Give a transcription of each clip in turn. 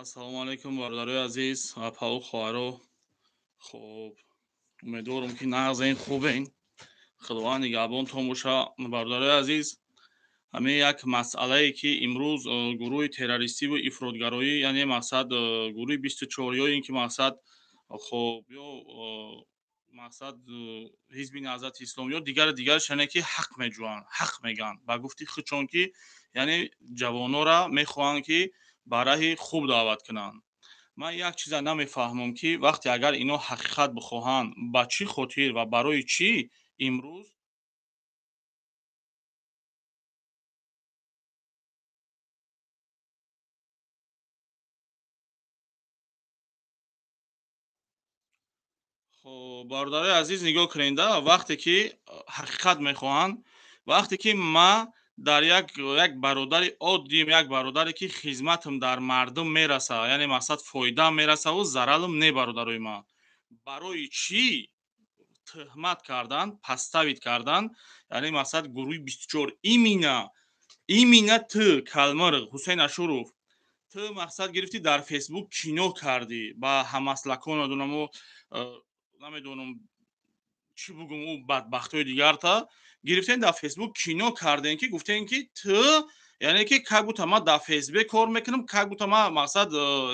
ассалому алайкум бародарои азиз, апау хоҳаро. Хуб, умедворам ки нағзаин хубен. Худованд нигаҳбонтон боша. Бародарои азиз, ҳамин як масъалае ки имрӯз гурӯҳи террористиву ифротгароӣ, яъне мақсад гурӯҳи 24-ёин ки мақсад хуб ё мақсад ҳизби наҳзати ислом ё дигаре ки ҳақ меҷӯянд, ҳақ мегӯянд ба гуфти худшон ки яъне ҷавонора мехоҳанд ки ба раҳи хуб даъват кунанд. Ман як чиза намефаҳмам ки вақте агар ино ҳақиқат бихоҳанд, ба чӣ хотир ва барои чӣ имрӯз бародарои азиз нигоҳ кунед, вақте ки ҳақиқат мехоҳанд, вақте ки ман дар як бародари оддим, як бародаре ки хизматам дар мардум мераса, яъне мақсад фоидаам мерасаву зарарам не бародарои ман. Барои чӣ тӯҳмат кардан, паставид кардан, яъне мақсад гурӯҳи 24 имина ту Калмарғ Ҳусейн Ашуров ту мақсад гирифтӣ дар фейсбук кино кардӣ ба ҳамаслакон надонаму намедонам чӣ бугум ӯ бадбахтои дигарта гирифтен дар фейсбук кино карден ки гуфтен ки ту яъне ки как будто ман дар фейсбук кор мекунам, как будто ман мақсад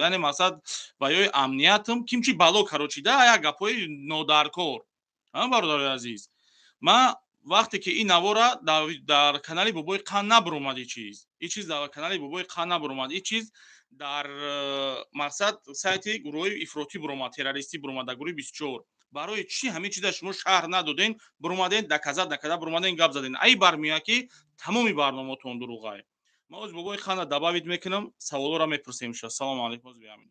яъне мақсад ба ёи амниятам кимчи бало короче да як гапҳои нодаркор. Бародарои азиз, ман вақте ки ин навора дар канали Бобои Қанд набаромад, ин чиз дар канали Бобои Қанд набаромад, ин чиз дар мақсад сайти гурӯҳи ифротӣ буромад, террористӣ буромад, дар гурӯҳи 24. Барои чӣ ҳамин чиза шумо шаҳр надоден, буромаден даказа буромаден гап заден? Ай бармеяд ки тамоми барномаатон дурӯғай. Ман оз Бобои Қанда дабавид мекунам, саволоро мепурсем. Салому алайкум.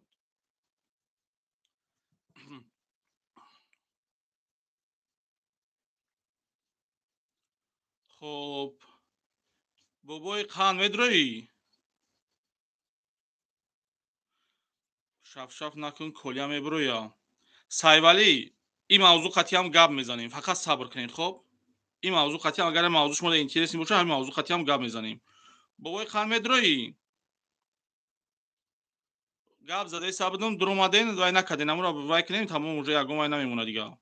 خب بابای قند مدروی شف نکن کلیا میبرویا سایوالی این موضوع قطعی هم گپ میزنیم، فقط صبر کنید. خب این موضوع قطعی هم اگر موضوع شما اینترسی باشه همین موضوع قطعی هم گپ میزنیم. بابای قند مدروی گپ زده سابدم درومادین وای نکردین، امورا وای کنیم تمام اونجا یگم وای نمیمونه دیگه.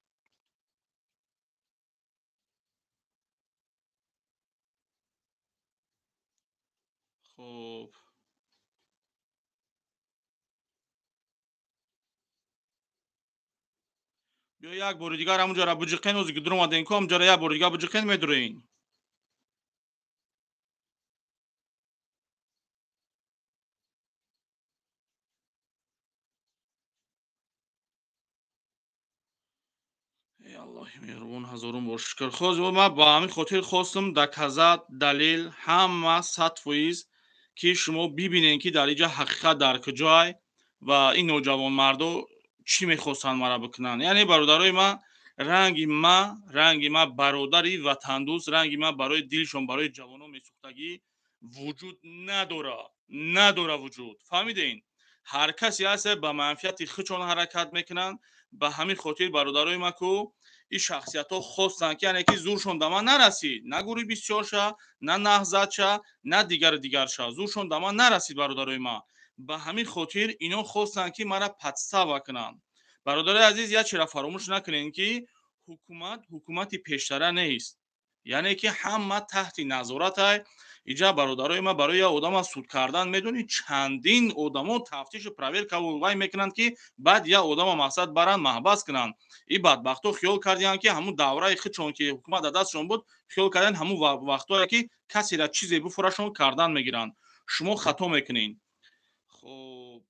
خب بیا یک بار دیگه همونجا را بجقین اوزی که درم آدین کام جا یک بار دیگه بجقین میدروین. ای الله مهربون هزارون بار شکر. خب من با همین خاطر خواستم دکازات دلیل همه 100% که شما ببینین که در اینجا حقیقت در کجای و این نوجوان مردو چی میخواستن مرا بکنن. یعنی برادرای من رنگی ما برادری وطندوست، رنگی ما برای دلشون برای جوانان میسوختگی وجود نداره وجود. فهمیدین؟ هر کسی هست به منفعت خودشون حرکت میکنن. به همین خاطر برادرای ما کو این شخصیت ها خواستن که یعنی که زورشون دما نرسید، نه گروه 24 شا، نه نهضت شا، نه دیگر شا، زورشون دما نرسید برادرای ما. به همین خاطر اینا خواستن که مرا پدستا بکنن. برادرای عزیز یک چیز را فراموش نکنین که حکومت پیشتره نیست، یعنی که همه تحت نظارت. اینجا برادرای ما برای آدم سود کردن میدونی چندین آدمو تفتیش و پرویر کوای میکنند که بعد یا آدم مقصد برن محبس کنن. این بدبختو خیال کردن که همون دوره خودشون که حکومت دستشون بود خیال کردن همون وقتایی که کسی را چیزی بفروشون کردن میگیرن. شما خطا میکنین. خب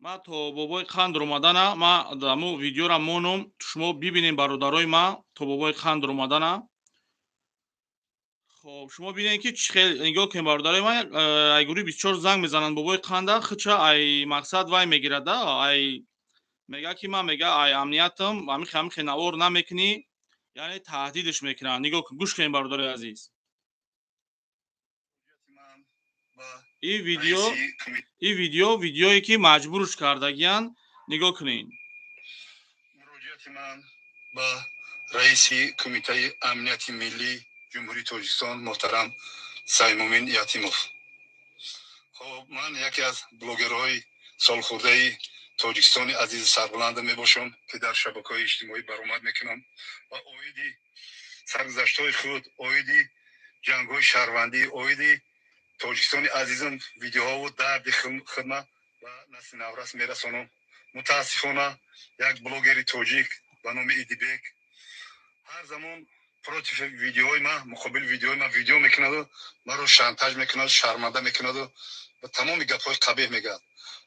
ما تو بابای قند اومدن ما دمو ویدیو را مونم شما ببینین برادرای ما تو بابای قند اومدن. خب شما ببینید که خیلی نگاه کنید برادرای من ای گروه 24 زنگ میزنن بابای خنده خچا ای مقصد وای میگیره دا ای میگه که من میگه ای امنیتم همین خم نوار نمیکنی یعنی تهدیدش میکنن نگاه کن گوش کنید برادرای عزیز این ویدیویی که مجبورش کردگیان نگاه کنین مراجعت من با رئیس کمیته امنیت ملی جمهوری تاجیکستان محترم سیمومین یتیموف. خب من یکی از بلوگرهای سالخورده تاجیکستان عزیز سربلند میباشم که در شبکه‌های اجتماعی برآمد میکنم و اویدی سرگذشت‌های خود، اویدی جنگ‌های شهروندی، اویدی تاجیکستان عزیزم ویدیوها و درد خدمت و نسل نورس میرسانم. متاسفانه یک بلوگر تاجیک به نام ایدیبک هر زمان پروتیف ویدیوهای من مقابل ویدیوهای من ویدیو میکند و من رو شانتاژ میکند، شرمنده میکند و تمام گپ‌های قبیح میگه.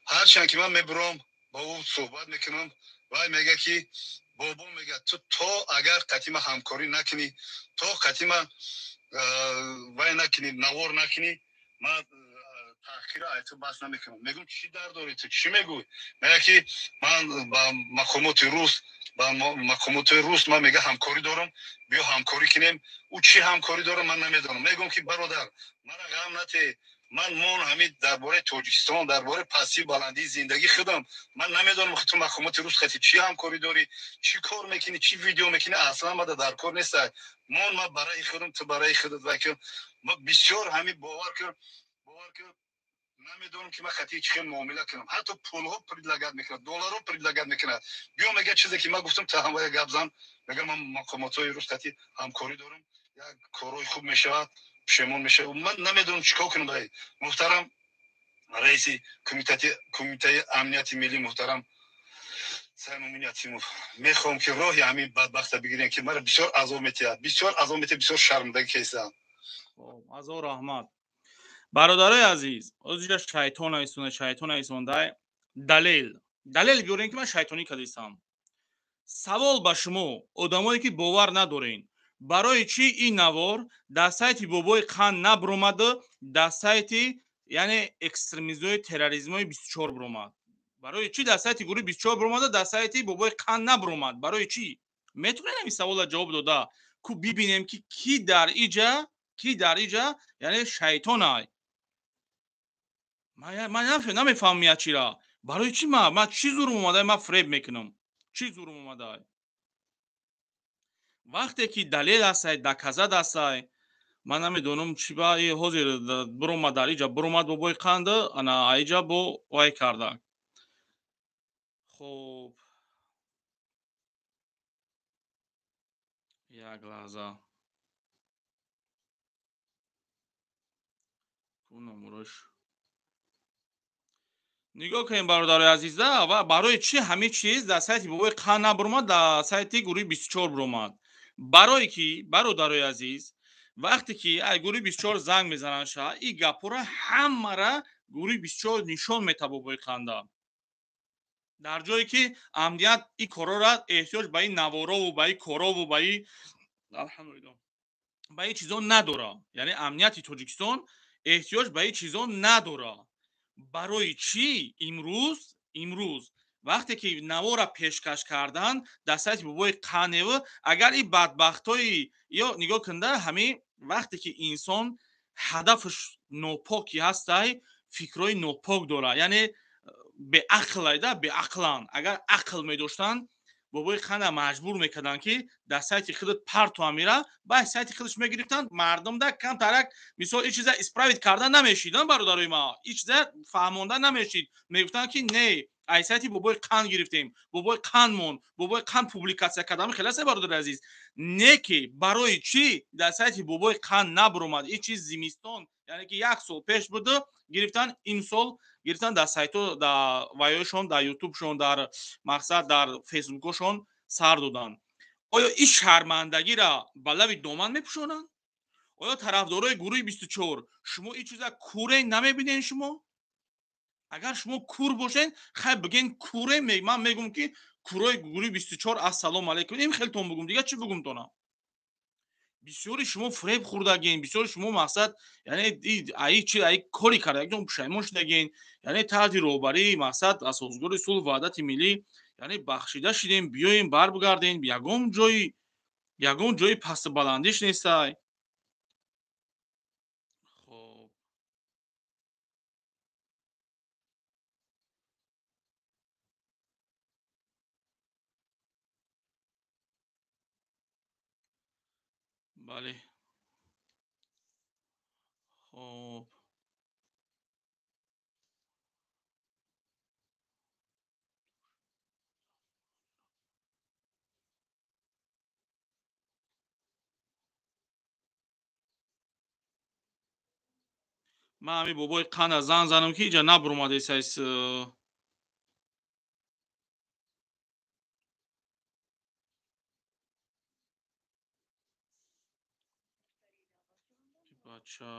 هر چند که من میبرم با او صحبت میکنم و میگه که بابا میگه تو اگر قطعی همکاری نکنی، تو قطعی وای نکنی، نوار نکنی، من تأخیر ایتو بس نمیکنم. میگم چی در داری تو؟ چی میگوی؟ میگه که من با مقامات روس من میگه همکاری دارم، بیا همکاری کنیم. او چی همکاری داره من نمیدونم. میگم که برادر مرا غم نده، من همین درباره تاجیکستان، درباره پسی بلندی زندگی خودم من نمیدونم که تو مقامات روس خطی چی همکاری داری، چی کار میکنی، چی ویدیو میکنی، اصلا ما در کار نیست. ما برای خودم، تو برای خودت. وکیل ما بسیار همین باور کرد نمیدونم که من خطی چی معامله کنم. حتی پول ها پردلگت میکنه، دلار ها پردلگت میکنه. بیا میگه چیزی که من گفتم تا هم گپ زن، میگه من مقامات های روس خطی همکاری دارم، یک کارهای خوب میشه، پشیمون میشه. من نمیدونم چیکار کنم. برای محترم رئیس کمیته امنیت ملی محترم سیمومین یتیموف، میخوام که راهی همین بدبخت بگیرین که مرا بسیار عذاب میده، بسیار شرمنده کیسه. خب از رحمت برادرای عزیز озجа шайтон айсондай далел биёрем ки ман шайтонӣ кардистам. савол ба шумо одамое ки бовар надорен барои чӣ ин навор дар сайти бобои қанд набиромаду дар сайти яъне экстремизмои терроризмои 24 биромад? барои чӣ дар сайти гурӯҳи 24 биромаду дар сайти бобои қанд набиромад? барои чӣ? метавонед ҳамин савола ҷавоб дода ку бибинем ки кӣ дар иҷа яъне шайтонай. من نمیفهمم چرا برای چی من چی زورم اومده من فریب میکنم چی زورم اومده وقتی که دلیل است دکزد است من نمیدونم چی با حاضر برم در اینجا برم با بوی قند انا اینجا با وای کرده. خب یک لحظه کنم نگاه کنیم برادرای عزیز و برای چی همه چیز در سایت بابای قند نبرمد در سایت گروه 24 برمد؟ برای کی برادرای عزیز وقتی که ای گروه 24 زنگ میزنن شه این گپورا همه را گروه 24 نشان میده بابای قند در جایی که امنیت این کارا را احتیاج به این نوارا و به این کارا و به این الحمدلله به این چیزا نداره. یعنی امنیت تاجیکستان احتیاج به این چیزا نداره. برای چی امروز وقتی که نوارا پیشکش کردن در سایت بابای قنه اگر این بدبختای یا نگاه کنده همین وقتی که انسان هدفش ناپاکی هست فکرای ناپاک داره یعنی به عقلان اگر عقل می داشتن بابای قنه مجبور میکردن که در سایت خودت پرتو میره با سایت خودش میگرفتن مردم در کم ترک مثلا این چیزا اسپراویت کردن نمیشیدن برادرای ما این چیزا فهموندن نمیشید میگفتن که نه ای سایتی بابای قند گرفتیم بابای قندمون بابای قند پوبلیکاسیا کردم خلاص برادر عزیز نه که برای چی در سایت بابای قند نبرومد این چیز زمستان یعنی که یک سال پیش بوده گرفتن این سال گرفتن در سایت در وایوشون در یوتیوبشون در مقصد در فیسبوکشون سر دادن. آیا این شرمندگی را به لب دامن میپوشونن؟ آیا طرفدارای گروه 24 شما این چیزا کوره نمیبینین؟ شما اگر شما کور باشین خیلی بگین کوره من میگم که کورای گروه 24 السلام علیکم این خیلی تون بگم دیگه چی بگم تونم бисёри шумо фреб хӯрдагин, бисёри шумо мақсад яъне аи чи аи кори кардагитон пушаймон шудагин, яъне таҳти роҳбарии мақсад асосгори сулҳу ваҳдати миллӣ яъне бахшида шидем биёем барбигардем ягон ҷои пастубаландиш нестай. хоб бале. хоб ман ҳамин бобои қанда занг занам ки иҷа набуромадесайс. бача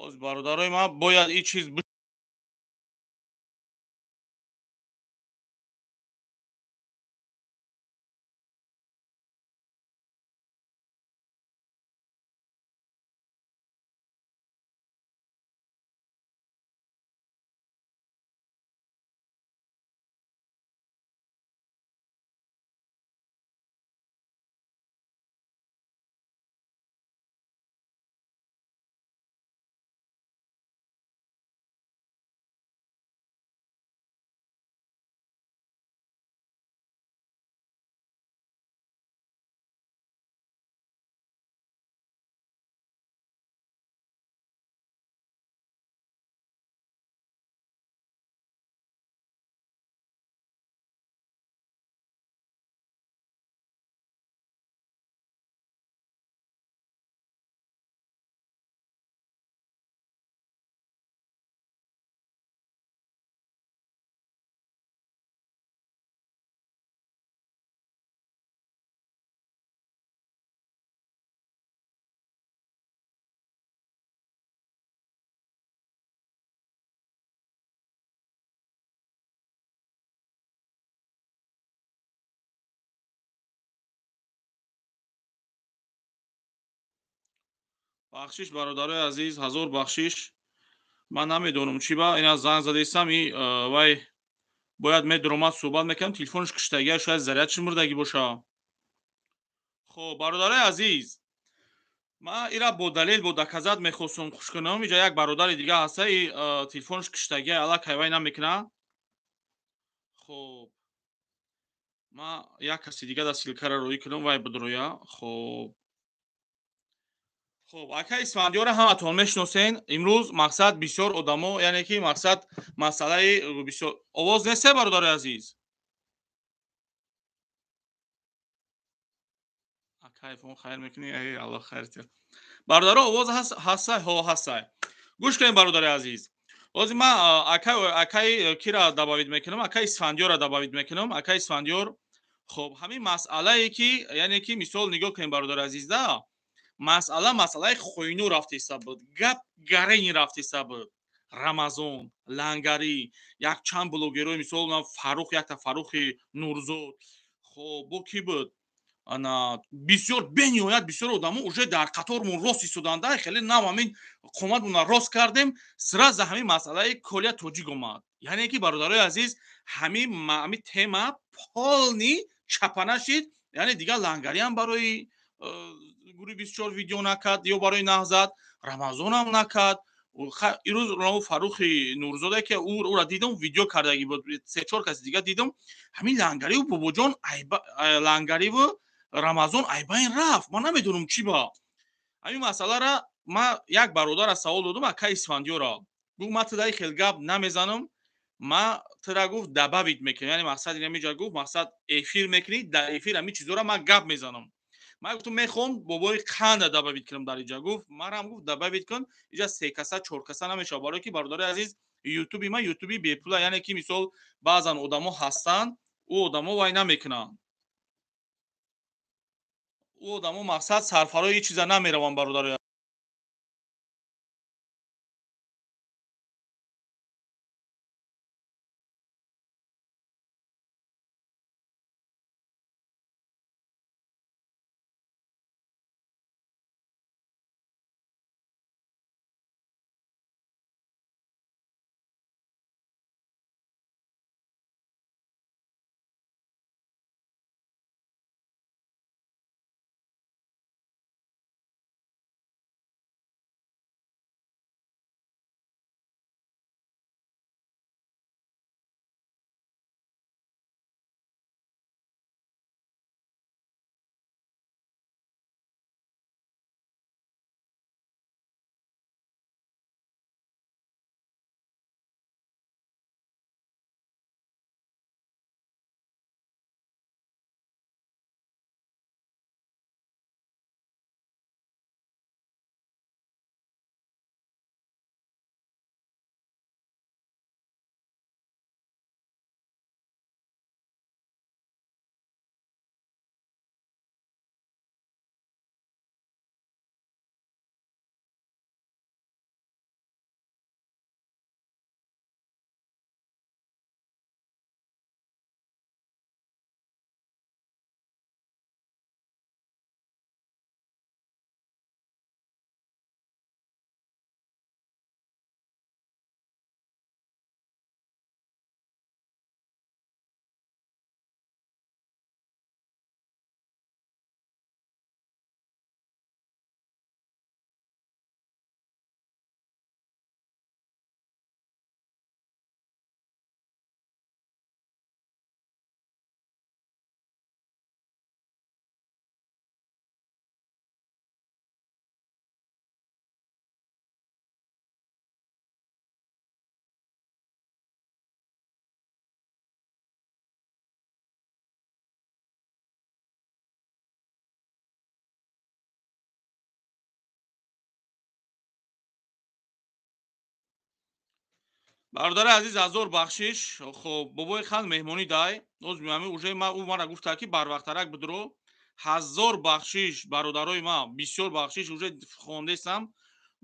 оз бародарои ман бояд ин чиз бахшиш бародарои азиз, ҳазор бахшиш. Ман намедонам чӣ ба ина занг зада истам, вай бояд медурам ман суҳбат мекардам, телефонаш киштагиаш шояд зарядши мурдагӣ боша. хоб бародарои азиз, ман ира бо далел бо доказат мехостам хуш кунам. Иҷа як бародари дига ҳаста, телефонаш киштагия аллакай вай намекуна. хоб ман як каси дига да силкара роӣ кунам, вай бидроя. хоб акаи Исфандиёра ҳаматон мешиносен. Имрӯз мақсад бисёр одамо, яъне ки мақсад масъалаи бисёр овоз несте бародари азиз. акаи хайр мекунӣ, алло хайртиё. Бародаро овоз ҳастай? Ҳо ҳастай. Гӯш кунед бародари азиз. ҳозир ман акаи кира дабавид мекунам, акаи Исфандиёра дабавид мекунам. Акаи Исфандиёр хоб ҳамин масъалае ки яъне ки мисол нигоҳ кунед бародари азиз да, масъалаи хоину рафтиста буд, гап гарени рафтиста буд. Рамазон, лангарӣ, якчанд блогерҳои мисол Фаррух, якта Фаррухи Нурзод, хоб бо кӣ буд? Ана бисёр бениҳоят бисёр одамо уже дар қатормон рост истоданда, хеле нав ҳамин қоматмонро рост кардем, сразу ҳамин масъалаи Колия Тоҷик омад. Яъне ки бародарои азиз, ҳамин тема полни чапана шид, яъне дигар лангариам барои гуруҳи 24 видео накард ё барои наҳзат, Рамазонам накард. ирӯз Фаррухи Нурзоде ки ӯро дидам, видео кардаги буд, 3-4 каси дига дидам, ҳамин лангариву бобоҷон лангариву Рамазон айбайн рафт. Ман намедонам чӣ ба. Ҳамин масъалара ман як бародара савол додам, акаи Исфандиёра. Гуфт ман тидаи хел гап намезанам, ман тира гуфт дабавид мекунам, яъне мақсад ин меҷа гуфт мақсад эфир мекунӣ, дар эфир ҳамин чизора ман гап мезанам. Ман гуфтам мехоҳам бобои қанда дабавид кунам дар иҷа. Гуфт манам гуфт дабавид кун, иҷа 3 каса 4 каса намешавад, барое ки бародари азиз ютуби ман ютуби бепула, яъне ки мисол баъзан одамо ҳастанд, ӯ одамо вай намекунанд. ӯ одамо мақсад сарфарои ҳеҷ чиза намераванд бародари бародари азиз ҳазор бахшиш. хоб бобои хан меҳмонӣ дай оз миами уже ӯ мара гуфта ки барвақтарак бидро. ҳазор бахшиш бародарои ма, бисёр бахшиш уже хондестам.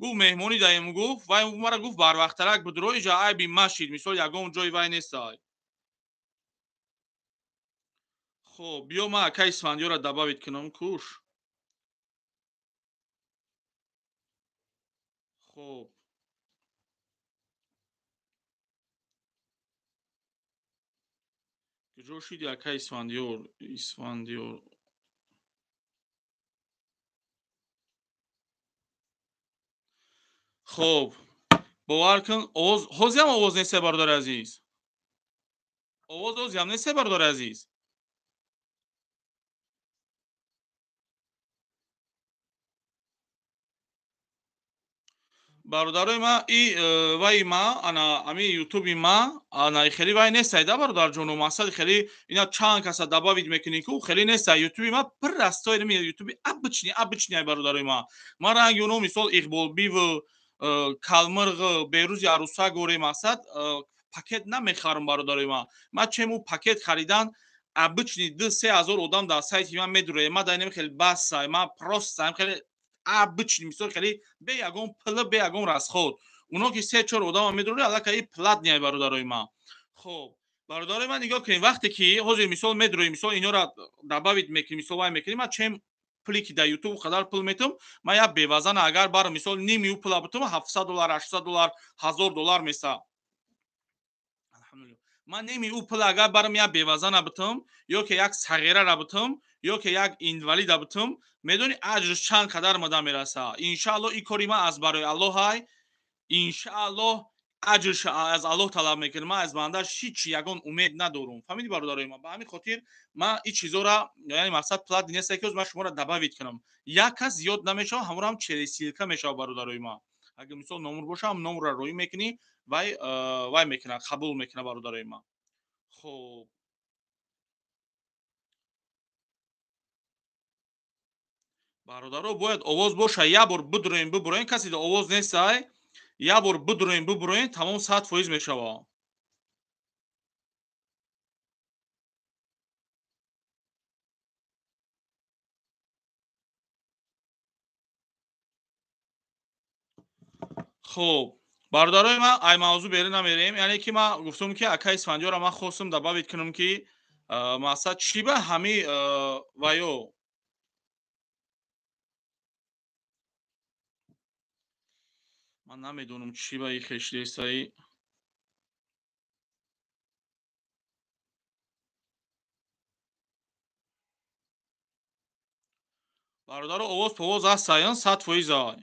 гуфт меҳмонӣ даем гуфт вай ӯ мара гуфт барвақтарак бидро иҷа айби машид мисол ягон ҷои вай нестай. хоб биё ма акаи исфандиёро дабавит кунам куш. хоб куҷо шиди акаи исфандиёр. хоб бовар кун овоз ҳозиам овоз нестай бародари азиз. овоз ҳозиам нестай бародари азиз. бародарои ма вай ма ана ами ютуби ма ана хеле вай нестай да бародарҷону мақсади хеле ина чанд каса дабавид мекунӣ ку хеле нестай ютуби ма пир растой ютуби абични бародарои ма. Ма ранги уно мисол иқболбиву калмирғу берӯзи арӯса горе мақсад пакет намехарам бародарои ма. Ма чему пакет харидан абични 2-3 ҳазор одам дар сайти ма медуре. Ма дар ин хеле басай ма просто хеле абични мисол хеле бе ягон пули бе ягон расход. Уно ки 3-4 одама медуре аллакай платни бародарои ма. хоб бародарои ма нигоҳ кунед вақте ки ҳозир мисол медуре мисол инҳоро дабавид мекунӣ мисол вай мекунӣ ма чем пули ки дар ютуб қадар пул метум ма як бевазана агар барам мисол ними ӯ пула битум $700 $800 $1000 меса. алҳамдулилло ма ними ӯ пула агар барам як бевазана битум ё ки як сағирара битум ё ки як инвалида битум медонӣ аҷрш чанд қадар мада мераса. Иншаалло ин кори ма аз барои Аллоҳай. Иншаалло аҷрш аз Аллоҳ талаб мекунам. Ма аз бандаш ҳеҷ ягон умед надорам. Фаҳмидӣ бародарои ма. Ба ҳамин хотир ма ин чизора яъне мақсад плат неста ки ма шуморо дабавид кунам. Як кас зиёд намешавад ҳамаро ҳам челесилка мешавад бародарои ма. Агар мисол номр боша ҳам номрро роӣ мекунӣ вай мекунад қабул мекунад бародарои ма. хоб бародаро бояд овоз боша як бор бидуроем бибуроем каси да овоз нестай як бор бидуроем бибуроем тамом 100% мешавад. хоб бародарои ма ай мавзӯъ берӣ намерем яъне ки ма гуфтум ки акаи исфандиёро ма хостум дабавид кунам ки мақсад чӣ ба ҳами ваё ман намедонам чӣ ба и хештесаи бародаро овоз повоз ҳастаян 100%.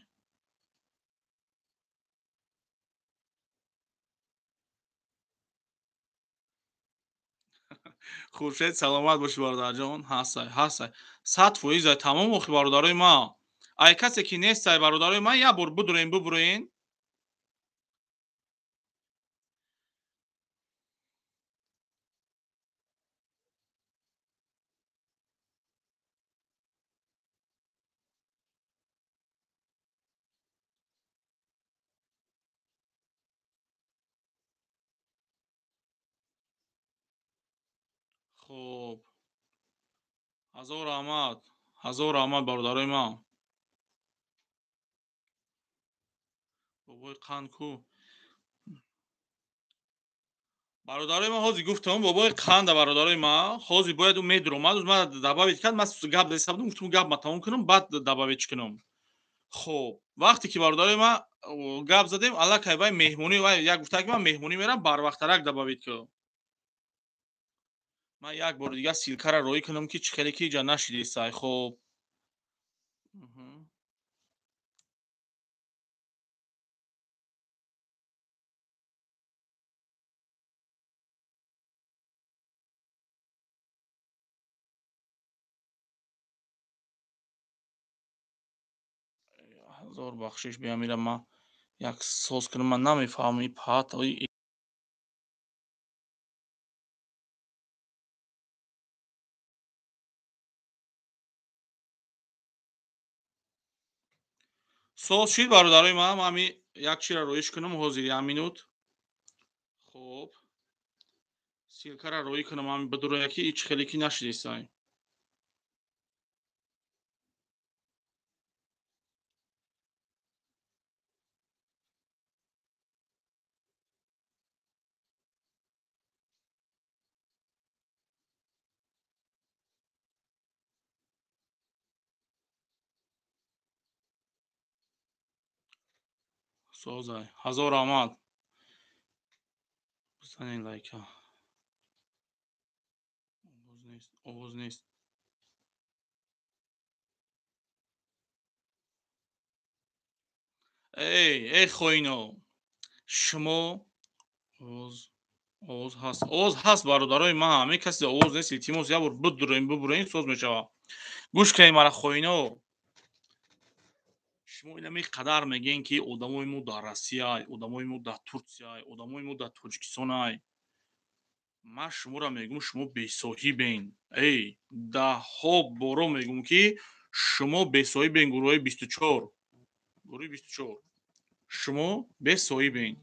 хуршед саломат бошӣ бародарҷон. ҳастай 100% тамом охи бародарои ма. ай касе ки нестай бародарои ма як бор бидуроем бибуроен. хоб ҳазор раҳмат бародарои ма. бобои қанд ку бародарои ма ҳозир гуфтам бобои қанда бародарои ма ҳозир бояд ӯ медуромад ма дабавид кард ма гап дастам гуфтам гап ма тамом кунам баъд дабавид кунам. хоб вақте ки бародарои ма гап задем аллакай вай меҳмонӣ вай як гуфта ки ман меҳмонӣ мерам барвақтарак дабавид кун. ма як бори дигар силкаро роӣ кунам ки чӣ хеле ки иҷа нашидестай. хоб ҳазор бахшиш биямира ма як соз кунам ман намефаҳмам ин пат соз шид бародарои ма. ма ҳамин як чиро роиш кунам ҳозир як минут. خب سیلکا را روی کنم هم بدرو یکی هیچ خلیکی نشدی سای سوزای هزار آمد بزنین لایکا اوز نیست ای خوینو شما اوز هست برادرای من همه کسی اوز نیست تیموس یا ببرین سوز میشوه گوش کنید مرا خوینو شما اینا می قدر میگین که آدمای مو در روسیه آدمای مو در ترکیه آدمای مو در تاجیکستان من شما را میگم شما بی‌صاحبین ای ده ها بارا میگم که شما بی‌صاحبین گروه 24 گروه 24 شما بی‌صاحبین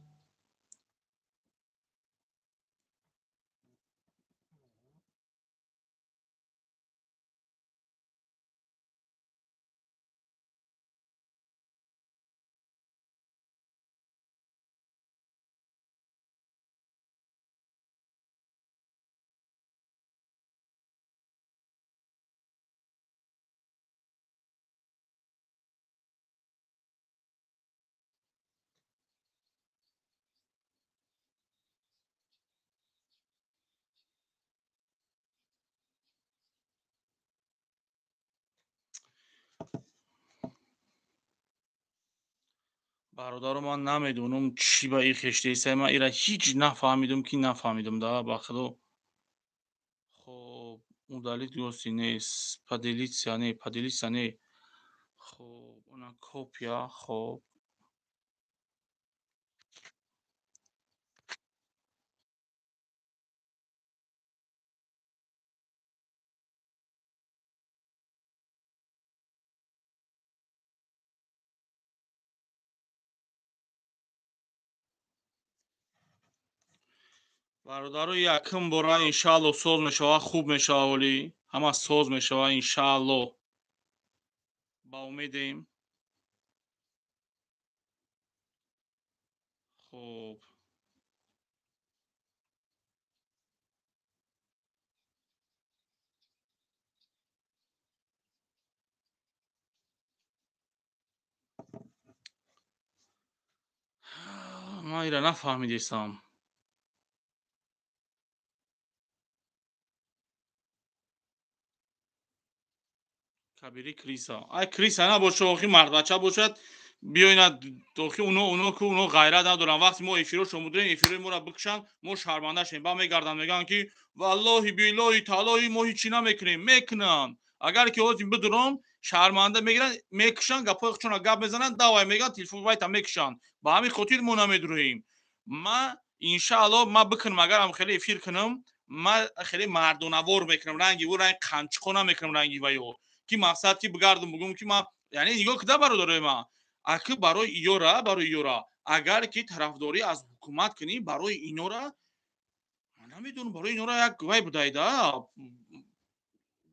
برادر من نمیدونم چی به این خشته ایسه من ایره هیچ نفهمیدم که نفهمیدم ده بخدا خب удалить гости نیست поделиться не خب اون کپیا خب برادر یکم باره انشالله سوز میشوه خوب میشوه ولی همه سوز میشوه انشالله با امیدیم خب من ایره نفهمیدیستم کبیری کریسا ای کریسا نباشه آخی مرد بچه باشد بیاین آخی اونا که اونا غیرت ندارن وقتی ما افیرو شما داریم افیرو ما را بکشن ما شرمنده شیم با میگردن میگن که والله بالله تعالی ما هیچی نمیکنیم میکنن اگر که اوزیم بدرم شرمنده میگیرن میکشن گپای خودشون گپ میزنن دوای میگن تلفن وایت میکشن با همین خاطر ما نمیدرویم ما انشاءالله ما بکنم اگر هم خیلی افیر کنم ما خیلی مردونوار میکنم رنگی و رنگ قنچخو نمیکنم رنگی ویو که مقصد که بگردم بگم که ما یعنی نگاه کده برادرای ما اگه برای ایورا اگر که طرفداری از حکومت کنی برای اینا را من نمیدونم برای اینا را یک گوی بدهیده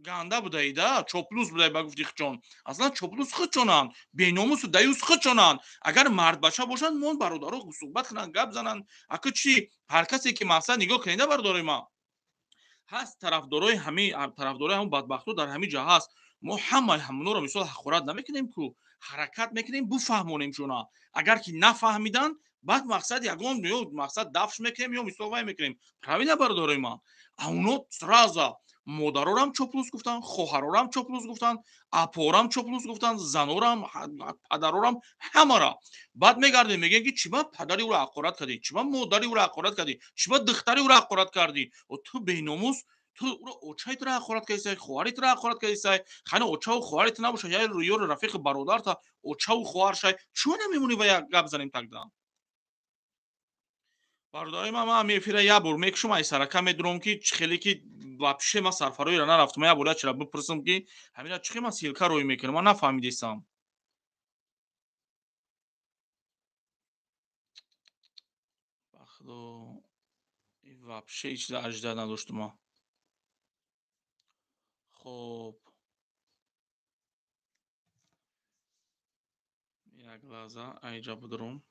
گنده بدهیده چوپلوس بدهی بگفتی خچون اصلا چوپلوس خچونن بیناموس و دیوس خچونن اگر مرد بچه باشن من برادرها صحبت کنن گپ زنن اگه چی هر کسی که مقصد نگاه کنیده برادرای ما هست طرفدارای همون بدبختو در همین جا هست ما همونا رو مثال حقارت نمیکنیم کو حرکت میکنیم بفهمونیم شونا اگر که نفهمیدن بعد مقصد یگان مقصد دفش میکنیم یا مثال وای میکنیم پروینه برادرای ما اونو سرازا مادرها هم چوپلوس گفتن خواهرها هم چوپلوس گفتن اپا هم چوپلوس گفتن زنها هم پدرها هم همه را بعد میگردیم میگن که چی با پدری او را حقارت کردی چی با مادری او را حقارت کردی چی با دختری او را حقارت کردی و تو بیناموس تو او را اوچای تو را حقارت کردی خواهری تو را حقارت کردی خانه اوچا و خواهرت نباشه یا روی رفیق برادر تا اوچا و خواهر شای چون نمیمونی و یک گپ زنیم تک دام برادرای ما میفیره یا بور میکشم ای سرکه میدرم که خیلی که вообще ما سرفرای را نرفتم یا بولا چرا بپرسم که همینا چخی ما سیلکا روی میکنه ما نفهمیدیستم بخدا вообще هیچ چیز اجدا نداشتم ما. خب یک لحظه اینجا بدرم.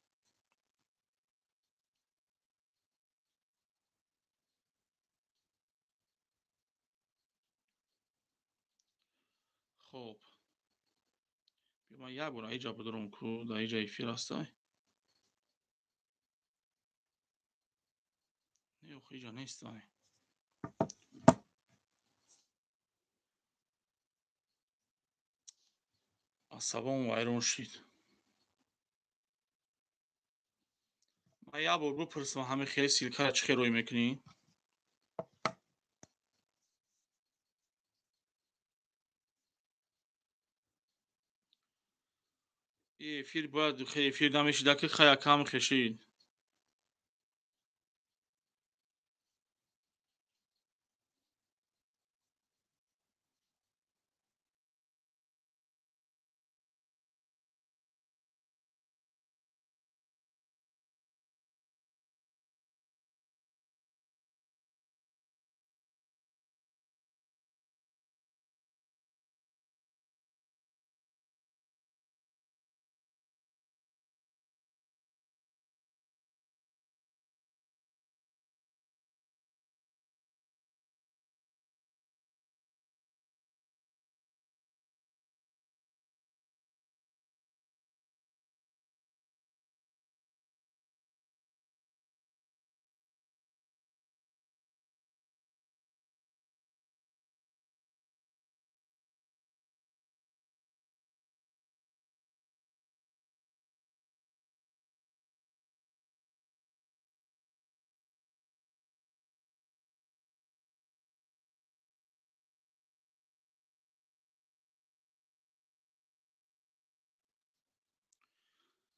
خب من یک بار اینجا بدرم کو در اینجا افیر هسته. نه خب اینجا نیست. عصبم ویران شد. من یک بار بپرسم همه خیلی سیلکا چه خیلی روی میکنی؟ افیر باید خیلی افیر دمشی دقیق خیلی کم خشید.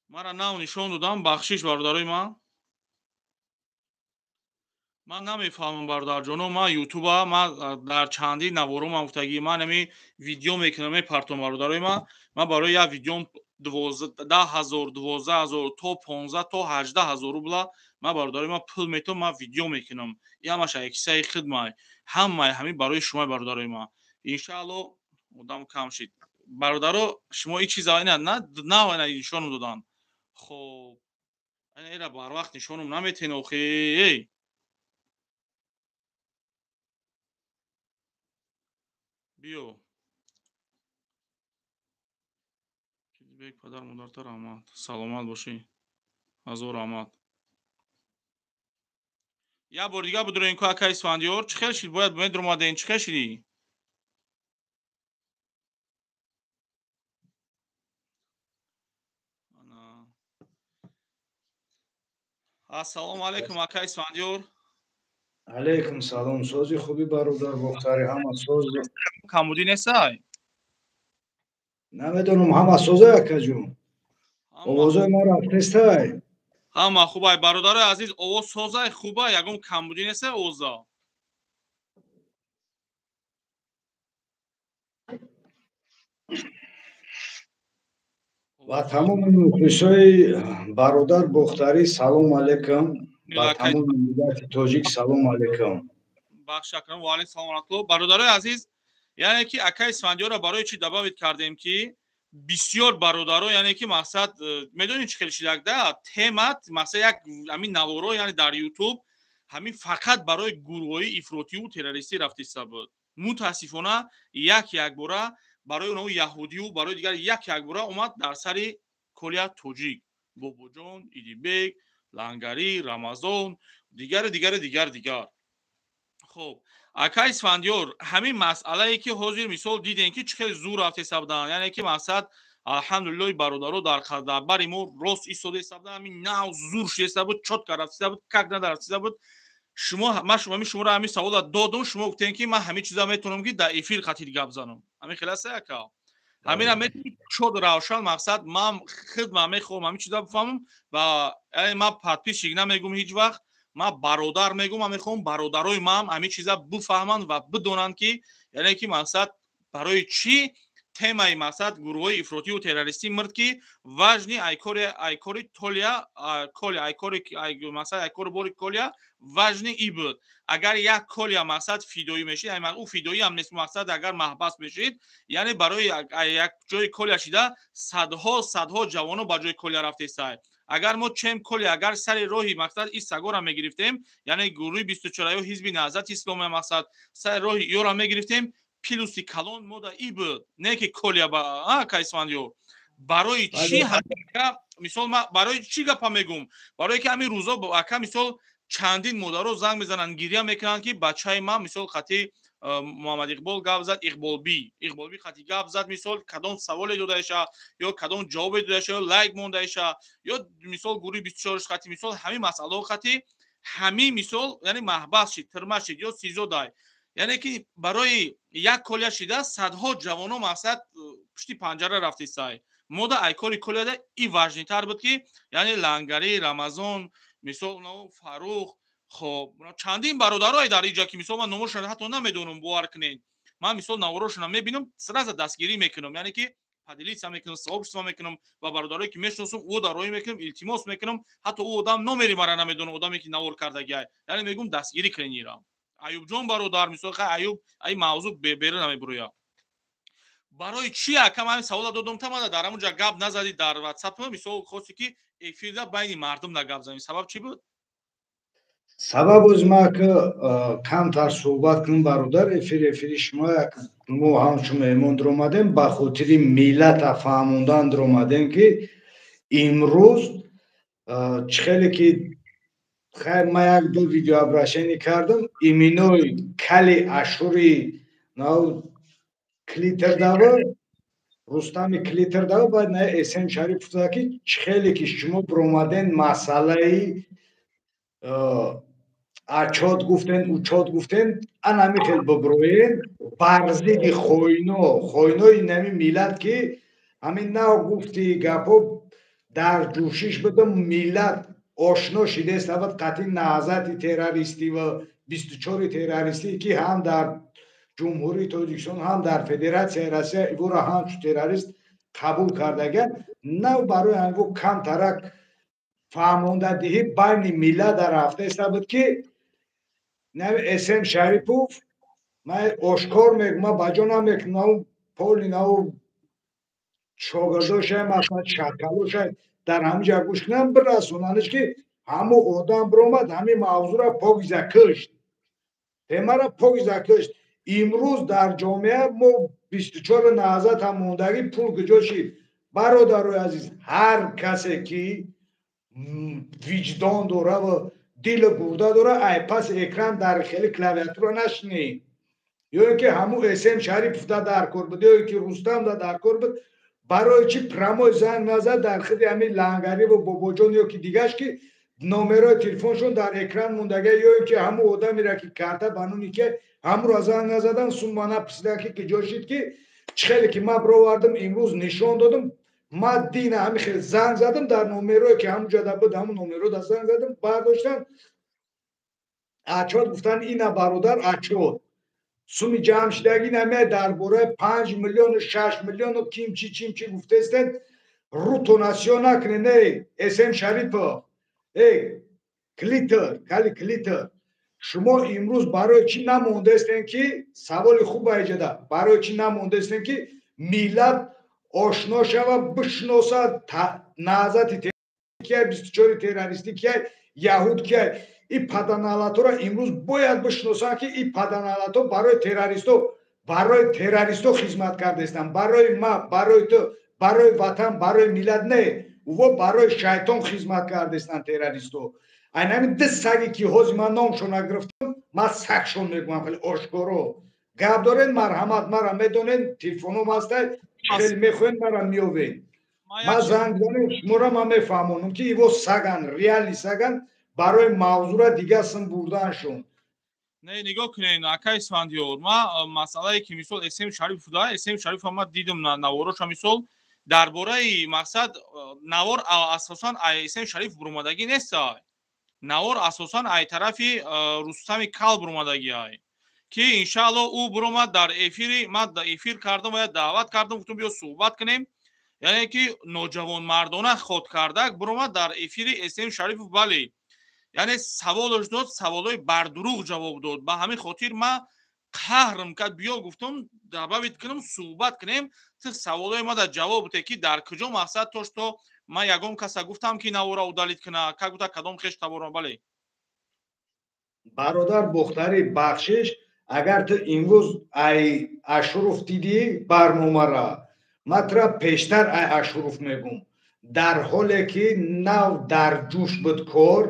مرا ناو نشون دادم بخشش برادرای من نمیفهمم برادر جانو. من یوتیوب من در چندی نوارم گفتگی من نمی ویدیو میکنم پرتو برادرای من برای یک ویدیو 12,000 12,000 تا 15 تا 18,000 روبل من برادرای من پول میتونم من ویدیو میکنم. یا ماشه اکسای خدمت همین برای شما برادرای من ان شاء الله مدام کم شید برادرو شما این چیزا نه نشون دادن. خب اینا بر وقت نشونم نمیتین اخی. بیو بک پدر مادرتر آمد. سلامت باشی. هزار آمد. یا بار دیگه بدون این که اکای اسفندیار چه شد باید بدون اومده این چه شدی؟ السلام علیکم اکای اسفندیار. علیکم سلام. سازی خوبی برادر بختاری همه ساز کمودی نیستای؟ نمیدونم همه سازه اکا جون آوازای ما رفت نیستای؟ همه خوبای برادر عزیز آواز سازه خوبه یکم کمودی نیسته اوزا. و تمام مخلصای برادر بختاری سلام علیکم. و تمام ملت تاجیک سلام علیکم. بخش اکرم و علیکم سلام علیکم برادر عزیز. یعنی که اکای اسفندیار را برای چی دعوت کردیم که بسیار برادرها یعنی که مقصد میدونید چه خیلی ده تمت مثلا یک همین نوارو یعنی در یوتیوب همین فقط برای گروه‌های افراطی و تروریستی رفته بود. متاسفانه یک باره برای اونها یهودی و برای دیگر یک باره اومد در سر کلیه تاجیک بوبوجان ایدیبک لنگری رمضان دیگر. خب اکای اسفندیار همین مسئله ای که حاضر مثال دیدین که چه زور رفته سبدان یعنی که مقصد الحمدلله برادرو در خدمت ما راست ایستاده سبدان همین نه زور شسته بود چوت کرفته بود کک ندارسته بود. شما را همین سوال دادم شما گفتین که من همین چیزا میتونم که در افیر خاطر گپ بزنم همین خلاصه اکا همین هم شد روشن مقصد من خدمت میخوام همین چیزا بفهمم و من پادپیش نمیگم هیچ وقت ما برادر میگم من میخوام برادرای من همین چیزا بفهمن و بدونن که یعنی که مقصد برای چی темаи мақсад гурӯҳои ифротиву террористӣ мирд ки важни айкори толия колия мақсад айкори бори колия важни и буд. Агар як колия мақсад фидоӣ мешид, ӯ фидоӣ ҳам нест, мақсад агар маҳбас мешид, яъне барои як ҷои колия шида садҳо ҷавоно ба ҷои колия рафтестай. Агар мо чем колия агар сари роҳи мақсад и сагора мегирифтем, яъне гурӯҳи 24 ҳизби наҳзати исломия мақсад сари роҳи ёра мегирифтем, пилуси калон мода и буд, не ки колия ба кайсвандиё. Барои чӣ мисол барои чӣ гапа мегум? Барое ки ҳамин рӯзо ака мисол чандин модаро занг мезананд, гирья мекунанд ки бачаи ман мисол хати Муҳаммад Иқбол гап зад, Иқболби хати гап зад, мисол кадом саволе додаиша ё кадом ҷавобе додаиша ё лайк мондаиша ё мисол гурӯҳи 24 хати мисол ҳамин масъалаҳо хати ҳамин мисол яъне маҳбас шид, тирма шид ё сизодай. яъне ки барои як колия шида садҳо ҷавоно мақсад пушти панҷара рафтисай. Мода айкори колияда и важнитар буд ки яъне Лангари, Рамазон, мисол Фарух, хоб чандин бародарое дар иҷа ки мисол ман номошона ҳатто намедонам, бовар кунед. Ман мисол наворошона мебинам, сразу дастгирӣ мекунам, яъне ки падилиса мекунам, сообщество мекунам ва бародарое ки мешиносам ӯ дароӣ мекунам, илтимос мекунам, ҳатто ӯ одам номери мара намедонам, одаме ки навор кардагиай, яъне мегум дастгирӣ кунед. Аюбҷон бародар мисол Аюб ай мавзӯъ берун намебуроя. Барои чӣ ака ман савола додам тамада дар ҳамунҷа гап назади дар WhatsApp мисол хости ки эфирда байни мардум да гап занем. Сабаб чӣ буд? Сабаб оз ма ки камтар суҳбат кунам бародар, эфири шумо як мо ҳамчу меҳмон диромадем ба хотири миллата фаҳмондан диромадем ки имрӯз чӣ хеле ки хайр ман як-ду видеообращение кардам, иминои кали ашҳури Клитердава, Рустами Клитердава баъд на Эсем Шарипов дада ки чӣ хеле ки шумо биромаден масъалаи ачот гуфтен, учот гуфтен, ан ҳамин хел бибироен барзиди хоинои нами миллат ки ҳамин нав гуфти гапҳо дар ҷӯшиш бидам миллат ошно шидест абад қатъи наҳзати террористӣ ва 24 террористӣ ки ҳам дар ҷумҳурии Тоҷикистон ҳам дар Федератсияи Россия ивора ҳамчун террорист қабул кардагианд, нав барои ҳамво камтарак фаҳмондадиҳӣ байни миллат рафтааст буд ки нави Эсем Шарипов ман ошкор мегӯям, ман ба ҷо намекунам поли наву шогирдошаи масъалат шакалошай дар ҳаминҷа гӯш кунам, бирасонанаш ки ҳамон одам биромад ҳамин мавзӯъра покиза кашт, темара покиза кашт. Имрӯз дар ҷомеа мо 24 наҳзата мондагӣ пул куҷо шид? Бародарои азиз, ҳар касе ки виҷдон дора ва дили гурда дора ай паси экран дар хели клавиатура нашинед, ё ин ки ҳамун Эсем Шарипов да дар кор буд, ё ин ки Рустам да дар кор буд, барои чӣ прамой занг назад дар хиди ҳамин Лангари ва Бобоҷон ё ки дигаш ки номерои телефоншон дар экран мондага, ё ин ки ҳамун одамеро ки карта бануни ки ҳамуро занг назадан сумма напурсидан ки куҷо шид ки чӣ хеле ки ман бировардам имрӯз нишон додам, ман дина ҳамин хел занг задам дар номерое ки ҳамунҷода буд ҳамун номеро да занг задам, бардоштан ачот гуфтан ина бародар ачот суми ҷамъшидагӣ намеяд дар бораи 5 миллиону 6 миллиону чимчи гуфтестед, рутонасиё накунед. Не Эсем Шарипов, Клитер, кали Клитер, шумо имрӯз барои чӣ намондаестен ки саволи хуб аҷада, барои чӣ намондаестен ки миллат ошно шава, бишиносад наҳзати террористӣ кияй, 24 террористӣ кияй, яҳуд кияй. И паданалатора имрӯз бояд бишиносанд ки и паданалато барои террористо хизмат кардестанд, барои ман, барои ту, барои ватан, барои миллат не, ӯ барои шайтон хизмат кардестанд террористо. Айнами ду саги ки ҳози ман номшона гирифтам, ман сагшон мегӯям хеле ошкоро. Гап доред, марҳамат, мара медонед, телефоном ҳастай, хеле мехоҳед мара меёвед. Ман занг занем, шуморо ман мефаҳмонам ки иво саган, реали саган, барои мавзӯра дига сим бурданшон. Не нигоҳ кунед акай Исфандиёр, ман масъалае ки мисол Эсем Шарипов да, Эсем Шарипов ман дидам навороша мисол дар бораи мақсад навор асосан Эсем Шарипов буромадагӣ нестай. Навор асосан ай тарафи Рустами Кал буромадагиай ки иншалло ӯ биромад дар эфири ман эфир кардам ва даъват кардам, гуфтам биё суҳбат кунем. яъне ки ноҷавонмардона ход кардак биромад дар эфири СМ Шарипов. бале, яъне саволаш дод, саволҳои бардурӯғ ҷавоб дод. ба ҳамин хотир ман қаҳрам кард, биё гуфтам даъват кунам суҳбат кунем, ту саволҳои мада ҷавоб бите ки дар куҷо мақсад дошт, то ман ягон каса гуфтам ки навора удалит куна, ка гуфта кадом хеш табора. бале бародар Бухтари Бахшиш, агар ту имрӯз ай Ашуров дидӣ барномара, матра пештар ай Ашуров мегум. дар ҳоле ки нав дар ҷӯш буд кор,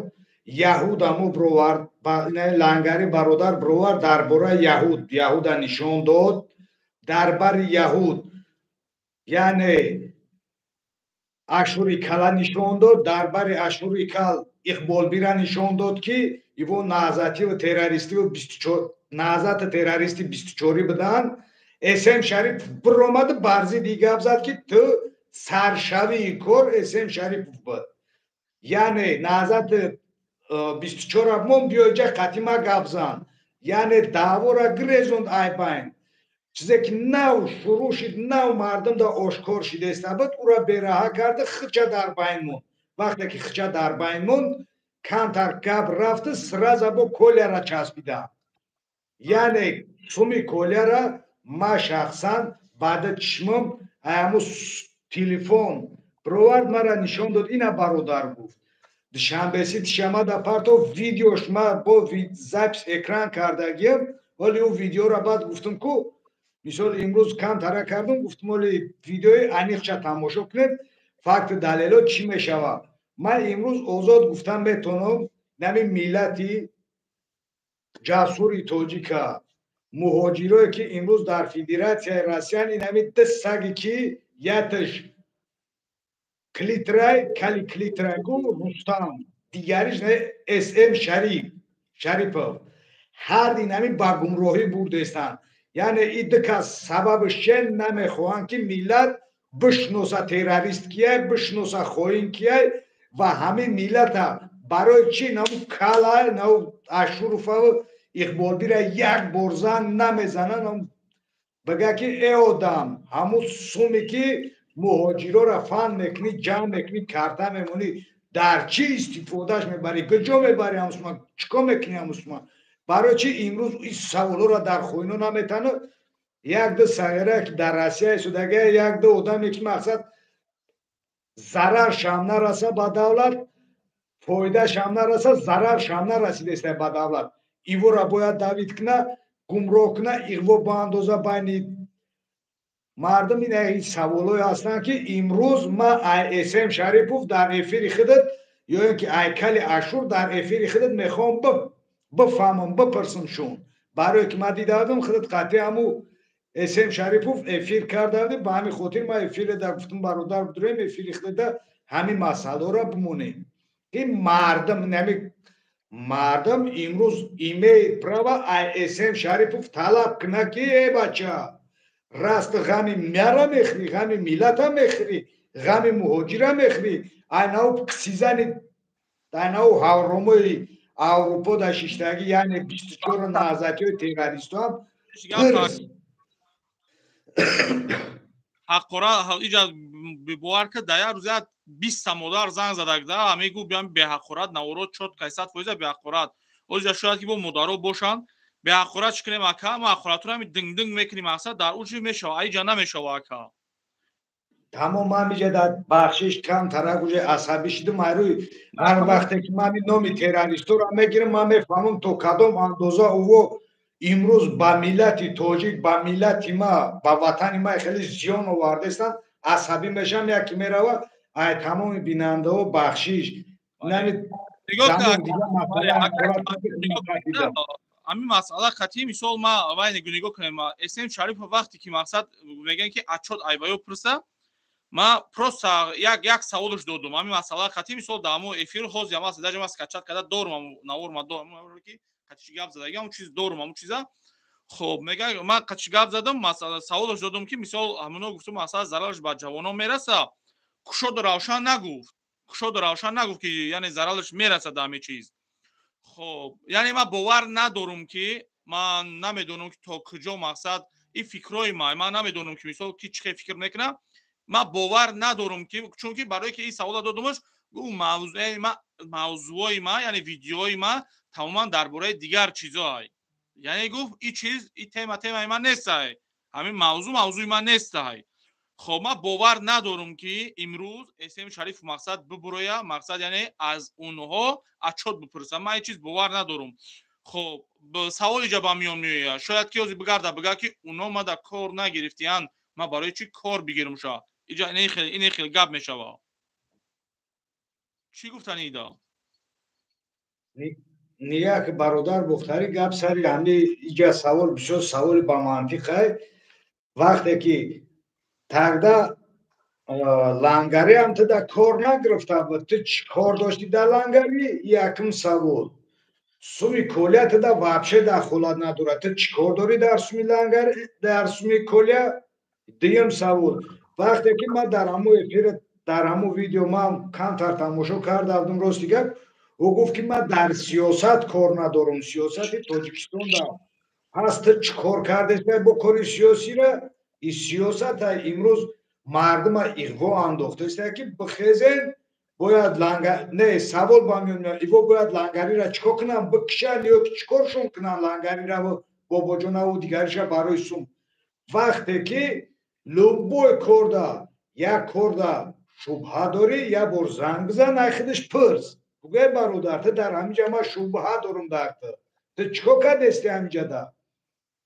яҳуд аму бировард, лангари бародар бировард дар бораи яҳуда нишон дод, дар бари яҳуд яъне Ашури Кала нишон дод, дар бари Ашури Кал Иқболбира нишон дод ки иво наъзативу террористиву 24 террористи 24 буданд. СМ Шарипов биромаду барзиди гап зад ки ту саршавии кор СМ Шарипов буд. яъне наъзати 24 мон биёҷа қатима гап зан, яъне даъвора гирезонд айбайн. чизе ки нав шурӯъ шид, нав мардум да ошкор шидеста буд, ура бераҳа карда хича дар байн монд. вақте ки хича дар байн монд, камтар гап рафту сразу бо колера часпидам. яъне суми колера ма шахсан баъда чишмам аяму телефон бировард мара нишон дод, ина бародар гуфт. душанбеси тишамада парто видеош ма бо запис экран кардагиям, вале ӯ видеора баъд гуфтам ку мисол имрӯз камтара кардам, гуфтам вале видеои аниқча тамошо кунед, факту далело чӣ мешавад. ман имрӯз озод гуфтан метонам, нами миллати ҷасури тоҷика муҳоҷирое ки имрӯз дар Федератсияи Россиян, инами ду саги ки яташ Клитрай, Кали Клитрай гу Рустам, дигариш СМ Шарипов, ҳар инами ба гумроҳӣ бурдестанд. яъне и ду кас сабабиш чен намехоҳанд ки миллат бишноса террорист кияй, бишноса хоин кияй ва ҳамин миллата барои чӣ наву Кала, наву Ашурову Иқболбира як бор зан намезананд. бага ки э одам ҳамун суме ки муҳоҷирора фаҳм мекунӣ, ҷамъ мекунӣ, карта мемонӣ, дар чӣ истифодаш мебарӣ, куҷо мебарӣ ҳамусма, чӣ кор мекунӣ ҳамусма. барои чӣ имрӯз ин саволҳоро дар хоино наметану як ду саёра ки дар Россия истодагия, як ду одаме ки мақсад зараршам нараса ба давлат, фоидашам нараса, зараршам нарасидеста ба давлат. ивора бояд давид куна, гумроҳ куна, иғво баандоза байни мардум. ин саволҳое ҳастанд ки имрӯз ман СМ Шарипов дар эфири худат ё ин ки Айкали Ашур дар эфири худат мехоҳам бифаҳмам, бипурсам шун. барое ки ман дидавдам худат қатъи ҳаму СМ Шарипов эфир кардавди, ба ҳамин хотир ман эфирда гуфтам бародар дурем эфири худата ҳамин масъалаҳоро бимонем ки мардум имрӯз имеет право СМ Шарипов талаб куна ки э бача раст ғами мяра мехӯрӣ, ғами миллата мехӯрӣ, ғами муҳоҷира мехӯрӣ, айнау кисизани айнау ҳавромои Аврупо да шиштагӣ, яъне 24 наъзатиёи террористу ҳам ҳаққорат иҷа бибовар ки да як рӯз як 20 самодар занг задак да мегӯ биям беҳаққорат наворот чотка 100% беҳаққорат. озиҷа шояд ки бо модаро бошанд, беҳаққорат чӣ кунем ака, ма ҳаққоратро ҳами динг мекунем мақсад дар ӯ чӣ мешава, аиҷа намешава ака. тамоман миҷада бахшиш кам тарак уже асабӣ шидам, айрӯи ҳар вақте ки ман номи террористора мегирам, ман мефаҳмам то кадом андоза ӯво имрӯз ба миллати тоҷик, ба миллати ма, ба ватани ма хеле зиён овардестанд. асабӣ мешавам, яке мерава ай тамоми бинандаҳо бахшиш ҳамин масъала қатъӣ. мисол ма вай нигоҳ кунем, СМ Шарипов вақте ки мақсад мегӯянд ки отчёт айбаё пурса, ма просто як саволаш додум ҳамин масъала қатъӣ. мисол дар мо эфир ҳозир ама даже ма скачат карда дорум, наворма дорум ки қатъӣ гап задагӣ ҳамун чиз дорум, ҳамун чиза. хоб мега ман қатъӣ гап задам, масъала саволаш додум ки мисол ҳамуно гуфтум масъала зарараш ба ҷавонон мераса, кушоду равшан нагуфт ки яъне зарараш мерасад ҳамин чиз. хоб яъне ман бовар надорум ки من نمیدونم که تا کجا مقصد این فکرای من نمیدونم که مثلا کی چه فکر میکنه. من باور ندارم که چون که برای که این سوال دادمش اون موضوع ما یعنی ویدیوهای ما تماما درباره دیگر چیزای، یعنی گفت این چیز این تема من نیست، همین موضوع من نیست. خب من باور ندارم که امروز اسم شریف مقصد ببرویا، مقصد یعنی از اونها اچوت بپرسم، من این چیز باور ندارم. خب به سوال جواب میاد شاید که بگرده بگه که اونا ما در کار نگرفتیان، ما برای چی کار بگیرم شا اینجا این خیلی گپ میشوه. چی گفتن ایدا؟ نیا که برادر بختاری گپ سری همه اینجا سوال بسیار سوال با منطقه. وقتی که تقدا لنگری هم تو در کار نگرفته بود، تو چی کار داشتی در لنگری؟ یکم سوال. سومی کلیه تو در وابشه دخالت نداره، تو چی کار داری در سومی لنگری، در سومی کلیه؟ دیم سوال. وقتی که من در همو ویدیو من کمتر تماشا کردم روز دیگه، او گفت که من در سیاست کار ندارم، سیاست تاجیکستان دارم. هست چی کار کرده با کاری سیاسی را؟ این سیاست امروز مردم اغوا انداخته است که بخیزن باید لنگر نه سوال با میون ایوا باید لنگری را چیکار کنم بکشن یا چیکارشون کنن لنگری را بابا جان و دیگرش برای سوم. وقتی که لوبوی کرده یک کرده شبهه داری یک بار زنگ بزن نخیدش پرس بگه برادر تو در همینجا ما شبهه دارم در تو چیکار کرده استی همینجا در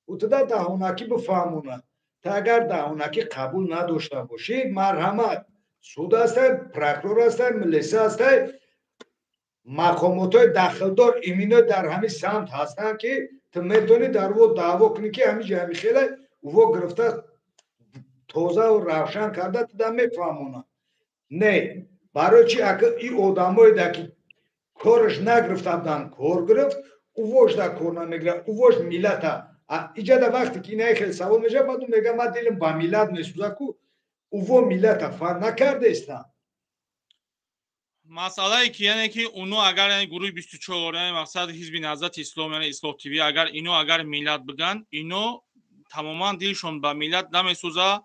او تو در دهانکی بفهمونه. تا اگر دهانکی قبول نداشته باشی مرحمت سود هسته پرکرور هسته ملیسه هسته مقامات های دخلدار ایمینا در همین سمت هستن که تو میتونی در او دعوا کنی که همینجا همی خیلی او گرفته توزه و روشن کرده تو در میفهمونه. نه برای چی اگه این آدمای در که کارش نگرفته بودن کار گرفت اوش در کار نمیگره اوش ملت اینجا در وقتی که اینه خیلی سوال میشه بعد میگه من دیلم با ملت میسوزه که او ملت فهم نکرده استن. مسئله که یعنی که اونو اگر یعنی گروه 24 یعنی مقصد حزب نهضت اسلام یعنی اسلام تیوی اگر اینو اگر ملت بگن اینو تماما دلشون با ملت نمیسوزه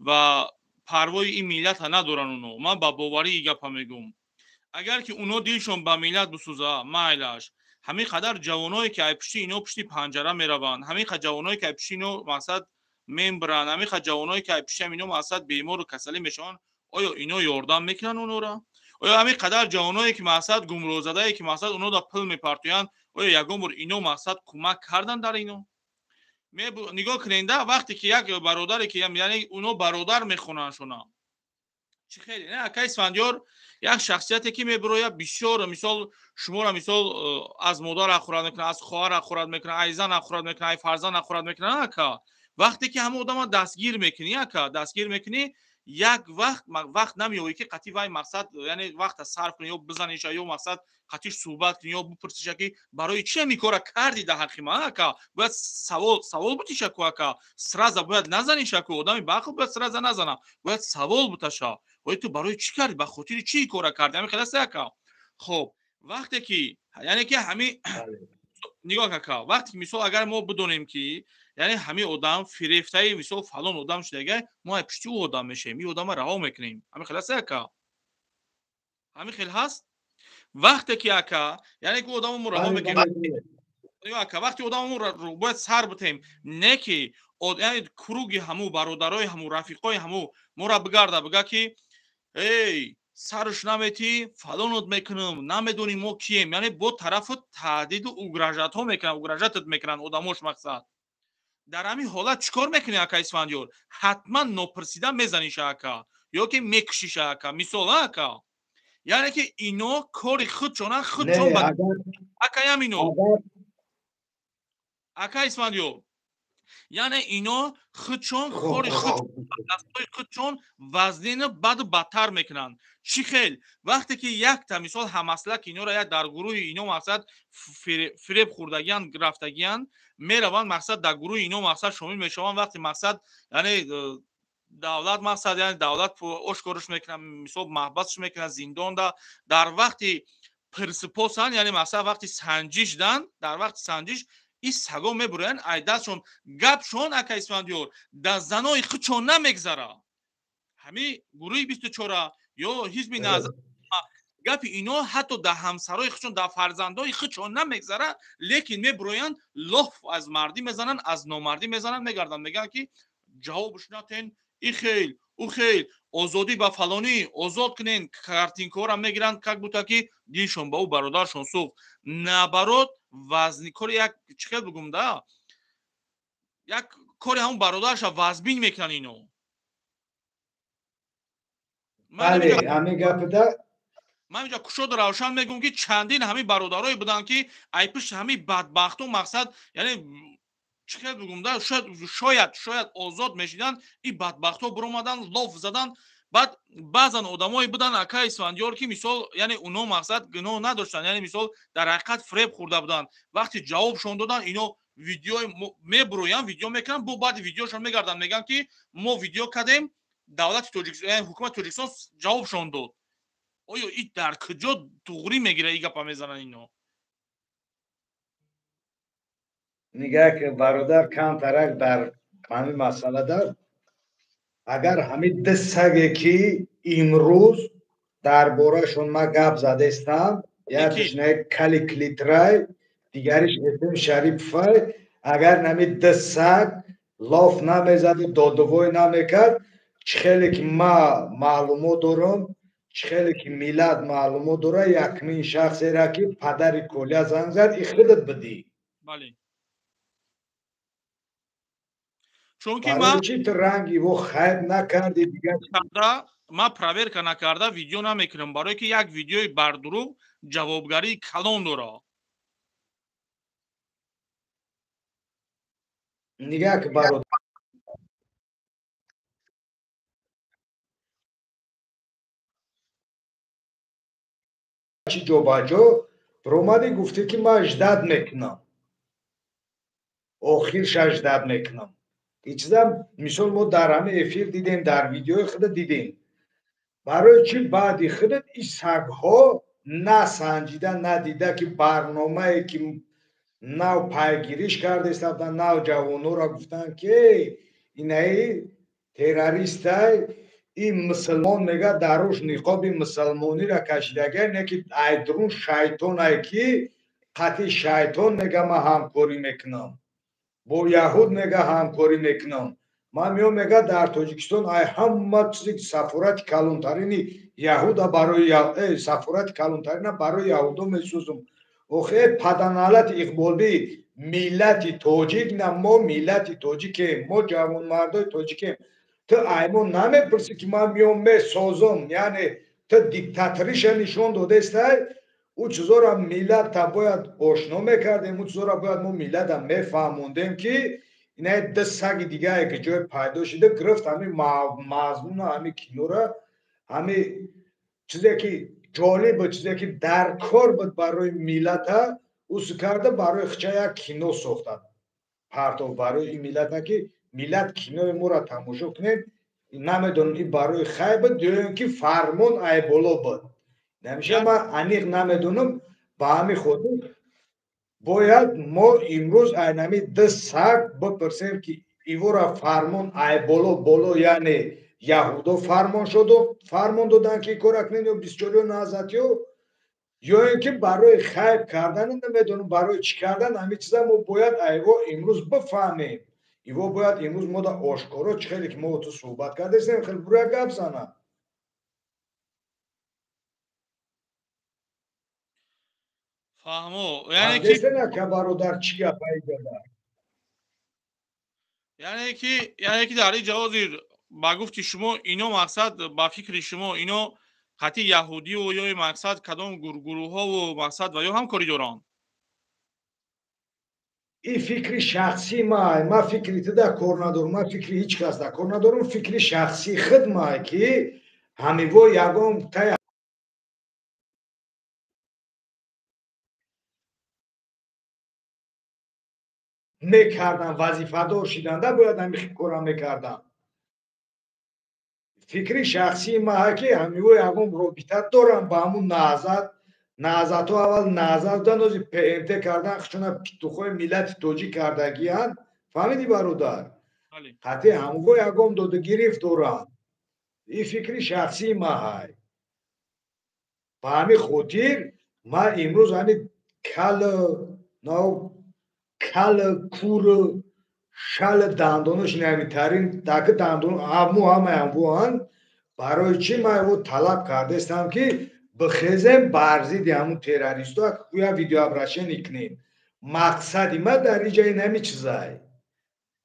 و پروای این ملت ندارن اونو. من با باوری گپ میگم اگر که اونو دلشون با ملت بسوزه مایلش همین قدر جوانایی که ای پشتی اینو پشتی پنجره میروند، همین قدر جوانایی که ای پشتی اینو مقصد میمبرن، همین قدر جوانایی که ای پشتی اینو مقصد بیمار و کسلی میشن، آیا اینو یاردم میکنن اونو را؟ آیا همین قدر جوانایی که مقصد گمراه زده که مقصد اونو در پل میپرتویند آیا یگان بار اینو مقصد کمک کردن در اینو؟ نگاه کننده وقتی که یک برادری که یعنی اونو برادر میخونن شونا چی خیلی نه اکای اسفندیار یک شخصیتی که میبرویا بسیار مثال شما را مثال از مادر اخورد میکنه، از خواهر اخورد میکنه، از زن اخورد میکنه، از فرزند اخورد میکنه. اکا وقتی که همه آدم دستگیر میکنی اکا دستگیر میکنی یک وقت نمیوی که قطعی وای مقصد یعنی وقت صرف کنی یا بزنیش یا مقصد قطعیش صحبت کنی یا بپرسیش که برای چی میکاره کردی در حق من اکا باید سوال بتیش اکا سراز باید نزنیش اکا آدمی باخو باید سراز نزنه باید سوال بتشه وای تو برای چی کردی به خاطر چی کار کردی همین خلاص اکا. خب وقتی که یعنی که همین نگاه اکا وقتی مثال اگر ما بدونیم که یعنی همین آدم فریفته مثال فلان آدم شده ما پشتی او آدم میشیم این آدم رها میکنیم همین خلاص اکا همین خیلی هست. وقتی که اکا یعنی که آدم رها میکنیم اکا وقتی آدم رو باید سر بتیم نه که یعنی کروگی همو برادرای همو رفیقای همو ما را بگرده بگه که ای سرش نمیتی فلانت میکنم نمیدونی ما کیم، یعنی با طرف تهدید و اوگراژت ها میکنن اوگراژتت میکنن آدماش مقصد در همین حالت چیکار میکنی اکا اسفندیار حتما نپرسیدن میزنیش اکا یا که میکشیش اکا مثال اکا یعنی که اینو کاری خودشون خودشون اکا همینو اکا اسفندیار یعنی اینا خودشون خودشون وزنین بد و بدتر میکنن. چی خیل وقتی که یک تا مثال همسلک اینا را در گروه اینا مقصد فریب خوردگیان رفتگیان میروند مقصد در گروه اینا مقصد شامل میشوند وقتی مقصد یعنی دولت مقصد یعنی دولت اشکارش میکنن مثال محبسش میکنن زندان در وقتی پرسپوسن یعنی مثلا وقتی سنجش دن در وقت سنجش این سگا میبرن ایدهشون گپشون اکا اسفندیار در زنای خچون نمیگذره همین گروه 24 یا حزب نظر گپ اینا حتی در همسرای خچون در فرزندای خچون نمیگذره لیکن میبروین لف از مردی میزنن از نامردی میزنن میگردن میگن که جوابش نتین ای خیل او خیل آزادی با فلانی آزاد کنین کارتینکو را میگیرن که بوده که دیشون با او برادرشون سوخت نبرات وزنی کار یک چقدر بگم ده یک کاری همون برادرش وزبین میکنن اینو بله همین گپ ده من اینجا کشود روشن میگم که چندین همین برادرای بودن که ای پیش همین بدبختو مقصد یعنی چقدر بگم ده شاید آزاد میشیدن این بدبختو برآمدن لاف زدن بعد بعضن آدمایی بودن اکا اسفندیار که مثال یعنی اونا مقصد گناه نداشتن یعنی مثال در حقیقت فریب خورده بودن وقتی جوابشون دادن اینو ویدیو میبروین ویدیو میکنن بو بعد ویدیوشون میگردن میگن که ما ویدیو کردیم دولت تاجیکستان یعنی حکومت تاجیکستان جوابشون داد آیا این در کجا دوغری میگیره این گپا میزنن اینو نگاه که برادر کم ترک در همین مسئله دار اگر همین ده سگه که امروز دربارهشون ما گپ زده استم یکیش نه کلی کلیترای دیگریش اسم شریفای اگر نمی ده سگ لاف نمیزد و دادوای نمیکرد خیلی که ما معلومات دارم خیلی که میلاد معلومات داره یکمین شخصی را که پدر کلیا زنگ زد ای خودت بدی بله چون که برای ما چی تو رنگی و خیب نکردی دیگه ما پرویر نکرده ویدیو نمیکنم برای که یک ویدیوی بردرو جوابگری کلان داره نگاه که برادر چی جو باجو پرومادی گفته که ما اجداد میکنم آخرش اجداد میکنم این چیزا مثال ما در همه افیر دیدیم در ویدیو خود دیدیم برای چی بعدی خودت این سگ ها نسنجیده ندیده که برنامه که نو پیگیریش کرده استفتن نو جوانو را گفتن که اینه تروریست این مسلمان میگه دروش نقاب مسلمانی را کشیدگه نه که ایدرون شیطان ای که قطع شیطان میگه ما همکاری میکنم با یهود میگه همکاری میکنم ما میام میگه در تاجیکستان ای همه چیزی سفارت کلانترینی یهودا برای سفارت کلانترین برای یهودا میسوزم اوخه پدنالت اقبالی ملت تاجیک نه ما ملت تاجیک ما جوان مردای تاجیک تو ایمون نمیپرسی که ما میام میسازم یعنی تو دیکتاتوریش نشون داده است او چیزا را ملت تا باید آشنا میکردیم او چیزا را باید ما ملت هم میفهموندیم که اینه ده سگ دیگه که جای پیدا شده گرفت همین مضمون همین کینو را همین چیزی که جالب چیزی که در کار بود برای ملت ها اوس کرده برای خچه یک کینو ساختن پرتو برای این ملت ها که ملت کینو ما را تماشا کنید نمیدونم این برای خیلی بود دیدن که فرمون ای بالا بود نمیشه ما انیق نمیدونم با همین خود باید ما امروز اینمی ده سگ بپرسیم که ایو را فرمون ای بالا یعنی یهودا فرمان دادن که کار کنین یا 24 نازدیو یا اینکه برای خیب کردن نمیدونم برای چی کردن همین چیزا ما باید ایو امروز بفهمیم ایو باید امروز ما دا آشکارا خیلی که ما تو صحبت کردیم خیلی برای گپ زنم فهمو که برادر چی گپ یعنی که در این جوازی با گفتی شما اینو مقصد با فکر شما اینو خطی یهودی و یا مقصد کدام گروه ها و مقصد و یا هم کاری دارن این فکری شخصی ما فکری تو در کار ندارم ما فکری هیچ کس در کار ندارم فکری شخصی خود ما که همیو یگام تای میکردم وظیفه دار شدنده باید همین کارم میکردم فکری شخصی ما که همیو یگام رابطه دارم با همون نهضت نهضت‌ها اول نهضت بودن روزی PMT کردن خشونا پیتوخوی ملت توجی کردگیان فهمیدی برادر بله حتی همگو یکم دو گرفت دوران این فکری شخصی ما های به همین خاطر ما امروز همین کل نو کل کور شل دندونش نمیترین تک دندون همو همه همون برای چی ما او طلب کرده استم که بخزم برزید همون تروریستا کویا ویدیو ابراشن کنیم مقصدی ما در اینجای نمی چیزای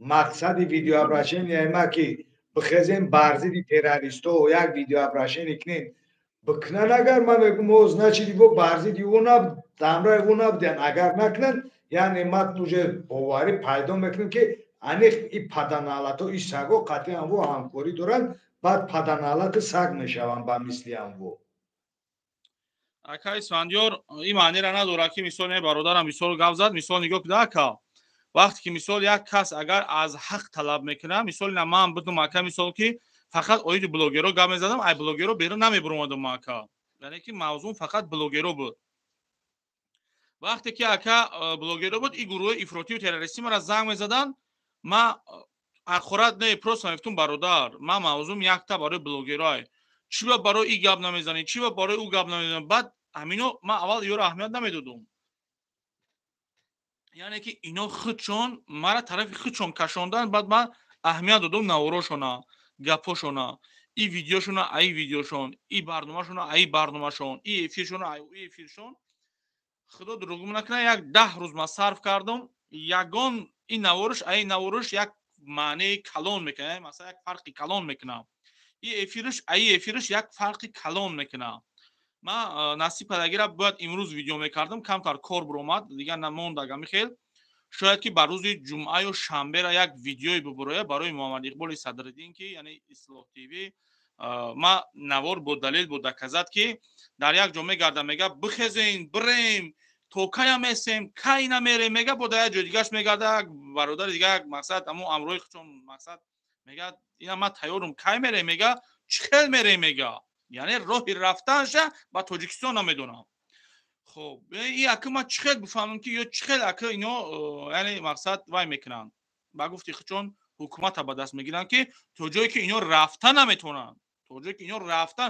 مقصد ویدیو ابراشن یعنی ما که بخزم برزید تروریستا و یک ویدیو ابراشن کنیم بکنن اگر ما میگم موز نچیدی و برزید اوناب دامرای اوناب دیان اگر نکنن یعنی ما توجه باوری پیدا میکنیم که انیخ ای پدنالات و ای سگو قطعی همو همکاری دارن بعد پدنالات سگ میشون با مثلی همو ака исфандиёр ин маънира надорад ки мисол бародарам мисол гап зад мисол нигоҳ куда ака вақте ки мисол як кас агар аз ҳақ талаб мекунад мисол ина ман будум ака мисол ки фақат оиди блогеро гап мезадам ай блогеро берун намебуромадам ака яъне ки мавзӯъ фақат блогеро буд вақте ки ака блогеро буд ин гурӯҳи ифротию террористӣ мара занг мезаданд ма ахорат не просто мефтум бародар ма мавзӯъм якта барои блогерое чиба барои ин гап намезанӣ чиба барои ӯ гап намезанӣ баъд ҳамино ман аввал ёро аҳамият намедодум яъне ки ино худшон мара тарафи худшон кашонданд баъд ман аҳамият додум наворошона гапошона и видеошона аи видеошон и барномашона аи барномашон и эфиршона аи эфиршон худо дурӯғ накунад як 10 рӯз ман сарф кардам ягон ин навориш аи навориш як маънеи калон мекунад масалан як фарқи калон мекунад и эфириш аи эфириш як фарқи калон мекунад ман насиб падагира бояд имрӯз видео мекардам камтар кор буромад дигар намондагам михел шояд ки бар рӯзи ҷумъаю шанбера як видеои бубуроя барои муҳаммад иқболи садриддин ки яъне ислоҳ тв ма навор бо далел бо доказат ки дар як ҷо мегарда мега бихезен бирем то кая месем кай намерем мега бо дар як ҷои дигаш мегарда як бародари дига як мақсад аммо амрои худшон мақсад мега ина ман тайёрум кай мерем мега чӣ хел мерем мега яъне роҳи рафтанша ба тоҷикистон намедонам хоб ин ака ман чӣ хел бифаҳмам ки ё чӣ хел ака ино яъне мақсад вай мекунанд ба гуфти худшон ҳукумата ба даст мегиранд ки то ҷое ки ино рафта наметавонанд то ҷое ки ино рафта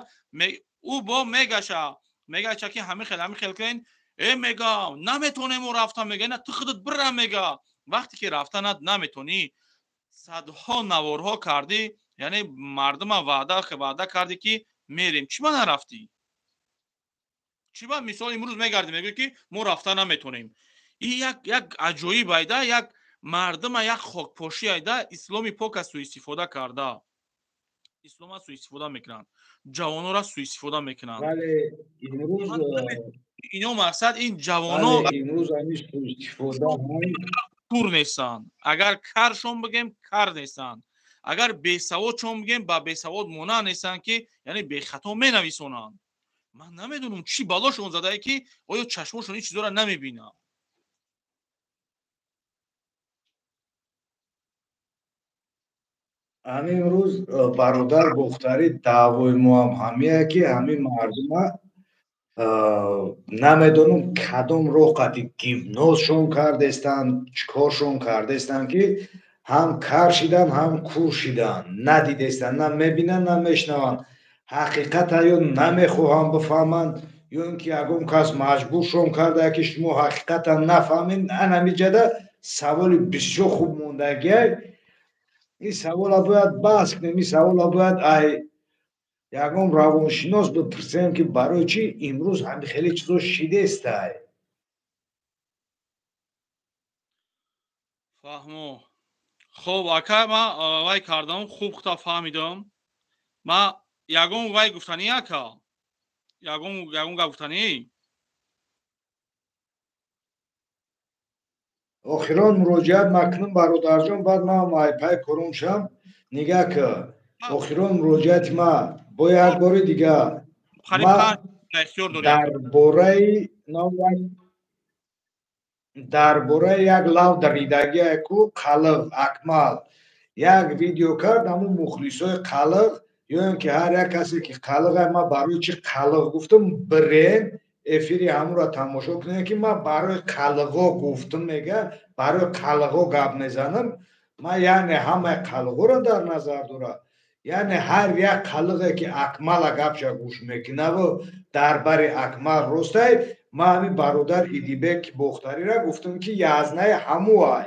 ӯ бо мегаша ки ҳамин хел кунен мега наметавонем мо рафта мега ина ту худат бирам мега вақте ки рафта наметавонӣ садҳо наворҳо кардӣ яъне мардума ваъда кардӣ ки мерем чиба нарафтӣ чиба мисол имрӯз мегардӣ мегӯӣ ки мо рафта наметавонем ин як аҷоиб айда як мардума як хокпошӣ айда исломи пока сӯистифода карда ислома сӯистифода мекунанд ҷавонора сӯистифода мекунанд вале имрӯз ино мақсад ин ҷавоно имрӯз ҳамин сӯистифода кур нестанд агар каршон бигем кар нестанд агар бесаводшон бигем ба бесавод монанд нестанд ки яъне бехато менависонанд ман намедонам чӣ балошон задае ки оё чашмошон ин чизоро намебинад ҳамин рӯз бародар гуфтари даъвои мо ҳам ҳамия ки ҳамин мардума намедонам кадом роҳ қати гивнозшон кардестанд чӣ коршон кардестанд ки ҳам кар шиданд ҳам кур шиданд надидестанд на мебинанд на мешнаванд ҳақиқата ё намехоҳанд бифаҳманд ё ин ки ягон кас маҷбуршон кардае ки шумо ҳақиқата нафаҳмед анамиҷада саволи бисёр хуб мондагиай ин савола бояд баҳс кунем ин савола бояд ай ягон равоншинос бипурсем ки барои чӣ имрӯз ҳамин хеле чизо шидестай фаҳмо хоб ака ман вай кардам хуб хута фаҳмидам ман ягон вай гуфтанӣ ака ягон гап гуфтанӣ охирон муроҷиат макунам бародарҷон баъд ман майпай корум шам нига ки охирон муроҷиати ма бо як бори дига дарбораи як лавдоридагие ку қалиғ акмал як видео кард ҳамун мухлисои қалиғ ё ин ки ҳар як касе ки қалиға ма барои чӣ қалиғ гуфтам бирем ефири ҳамуро тамошо кунем ки ман барои қалғо гуфтам мега барои қалғо гап мезанам ман яъне ҳамаи қалғоро дар назар дорам яъне ҳар як қалғе ки акмала гапша гӯш мекунаву дар бари акмал ростай ман ҳамин бародар Идибек Бохтариро гуфтам ки язнаи ҳамуай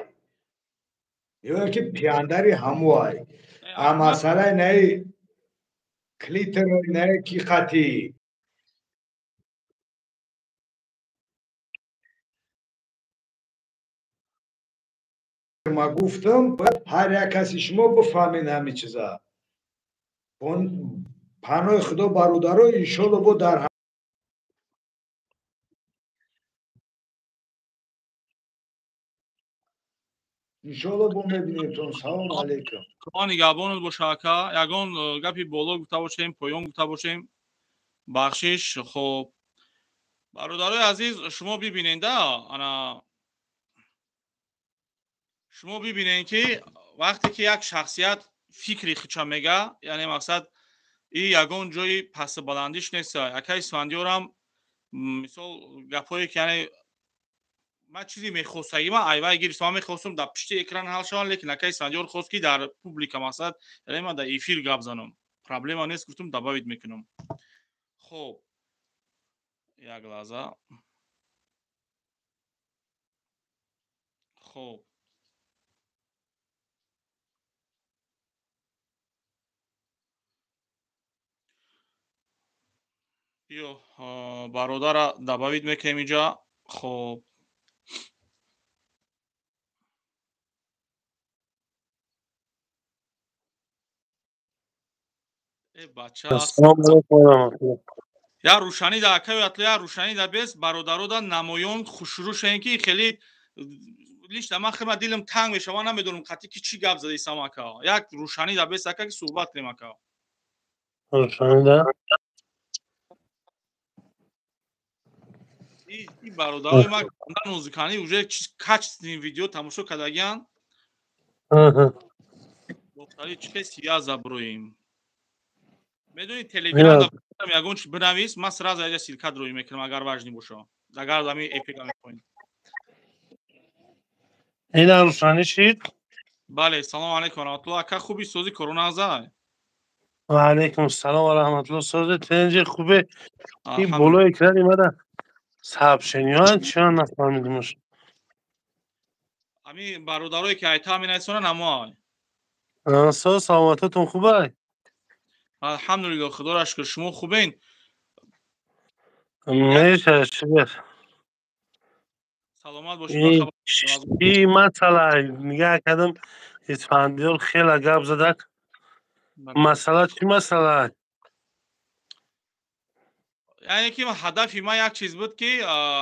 ё ки пияндари ҳамуай а масъалаи наи клиторои наи ки хати ма гуфтам бояд ҳар як каси шумо бифаҳмед ҳамин чиза паноҳи худо бародаро иншоалло бо дар иншоалло бо мебинемтон. Салому алайкум. Худо нигаҳбонат боша ака. Ягон гапи боло гуфта бошем, поён гуфта бошем. Бахшиш. Хоб бародарои азиз, шумо бибинед ана шумо бибинед ки вақте ки як шахсият фикри хича мега, яъне мақсад и ягон ҷои пастибаландиш нест. Акаи Исфандиёрам мисол гапое ки яъне ман чизе мехостагӣ ман айвай гирифтам ман мехостам дар пишти экран ҳал шавам лекин акаи Исфандиёр хост ки дар публика мақсад яъне ман дар эфир гап занам. Проблема нест гуфтам дабавид мекунам. хоб як лаҳза. хоб биё бародара дабавид мекунем инҷа. хоб бача Assalomu alaykum va rahmatulloh. я рӯшанӣ дар акаю атло я рӯшанӣ дар бес бародаро дар намоён хушрӯшен ки хеле лишта ман хеле дилам танг мешава ман намедонам қатӣ ки чӣ гап задисам ака. Як рӯшанӣ дар бес ака ки суҳбат кунем ака. Рӯшанида? ин бародарои ман нозуканӣ уже качественный видео тамошо кардагиян. Бохтари чӣ қеси я заброим. Медони телеграм ягон чи бинавис ман сразу яҷа силкат рӯй мекунам агар важни бошо. Агар ами эпика мекунем. Ина рӯшанӣ шид? Бале, салому алайкум ва раҳматуллоҳ. Ака хуби сози короназай? Ва алайкум салом ва раҳматуллоҳ. Сози тенҷи хубе. Ин боло экран имада сообщениёан чиён нафаҳмидимаш. Ами бародарое ки айта минайсона намоай. Соз саломататон хубай? Алҳамдулиллоҳ, худоро шукр. Шумо хубен? Меша шукр. Саломат бошед. Чӣ масъала нигаҳ кардам Исфандиёр хела гап задак. Масъала чӣ масъала? яъне ки ҳадафи ман як чиз буд ки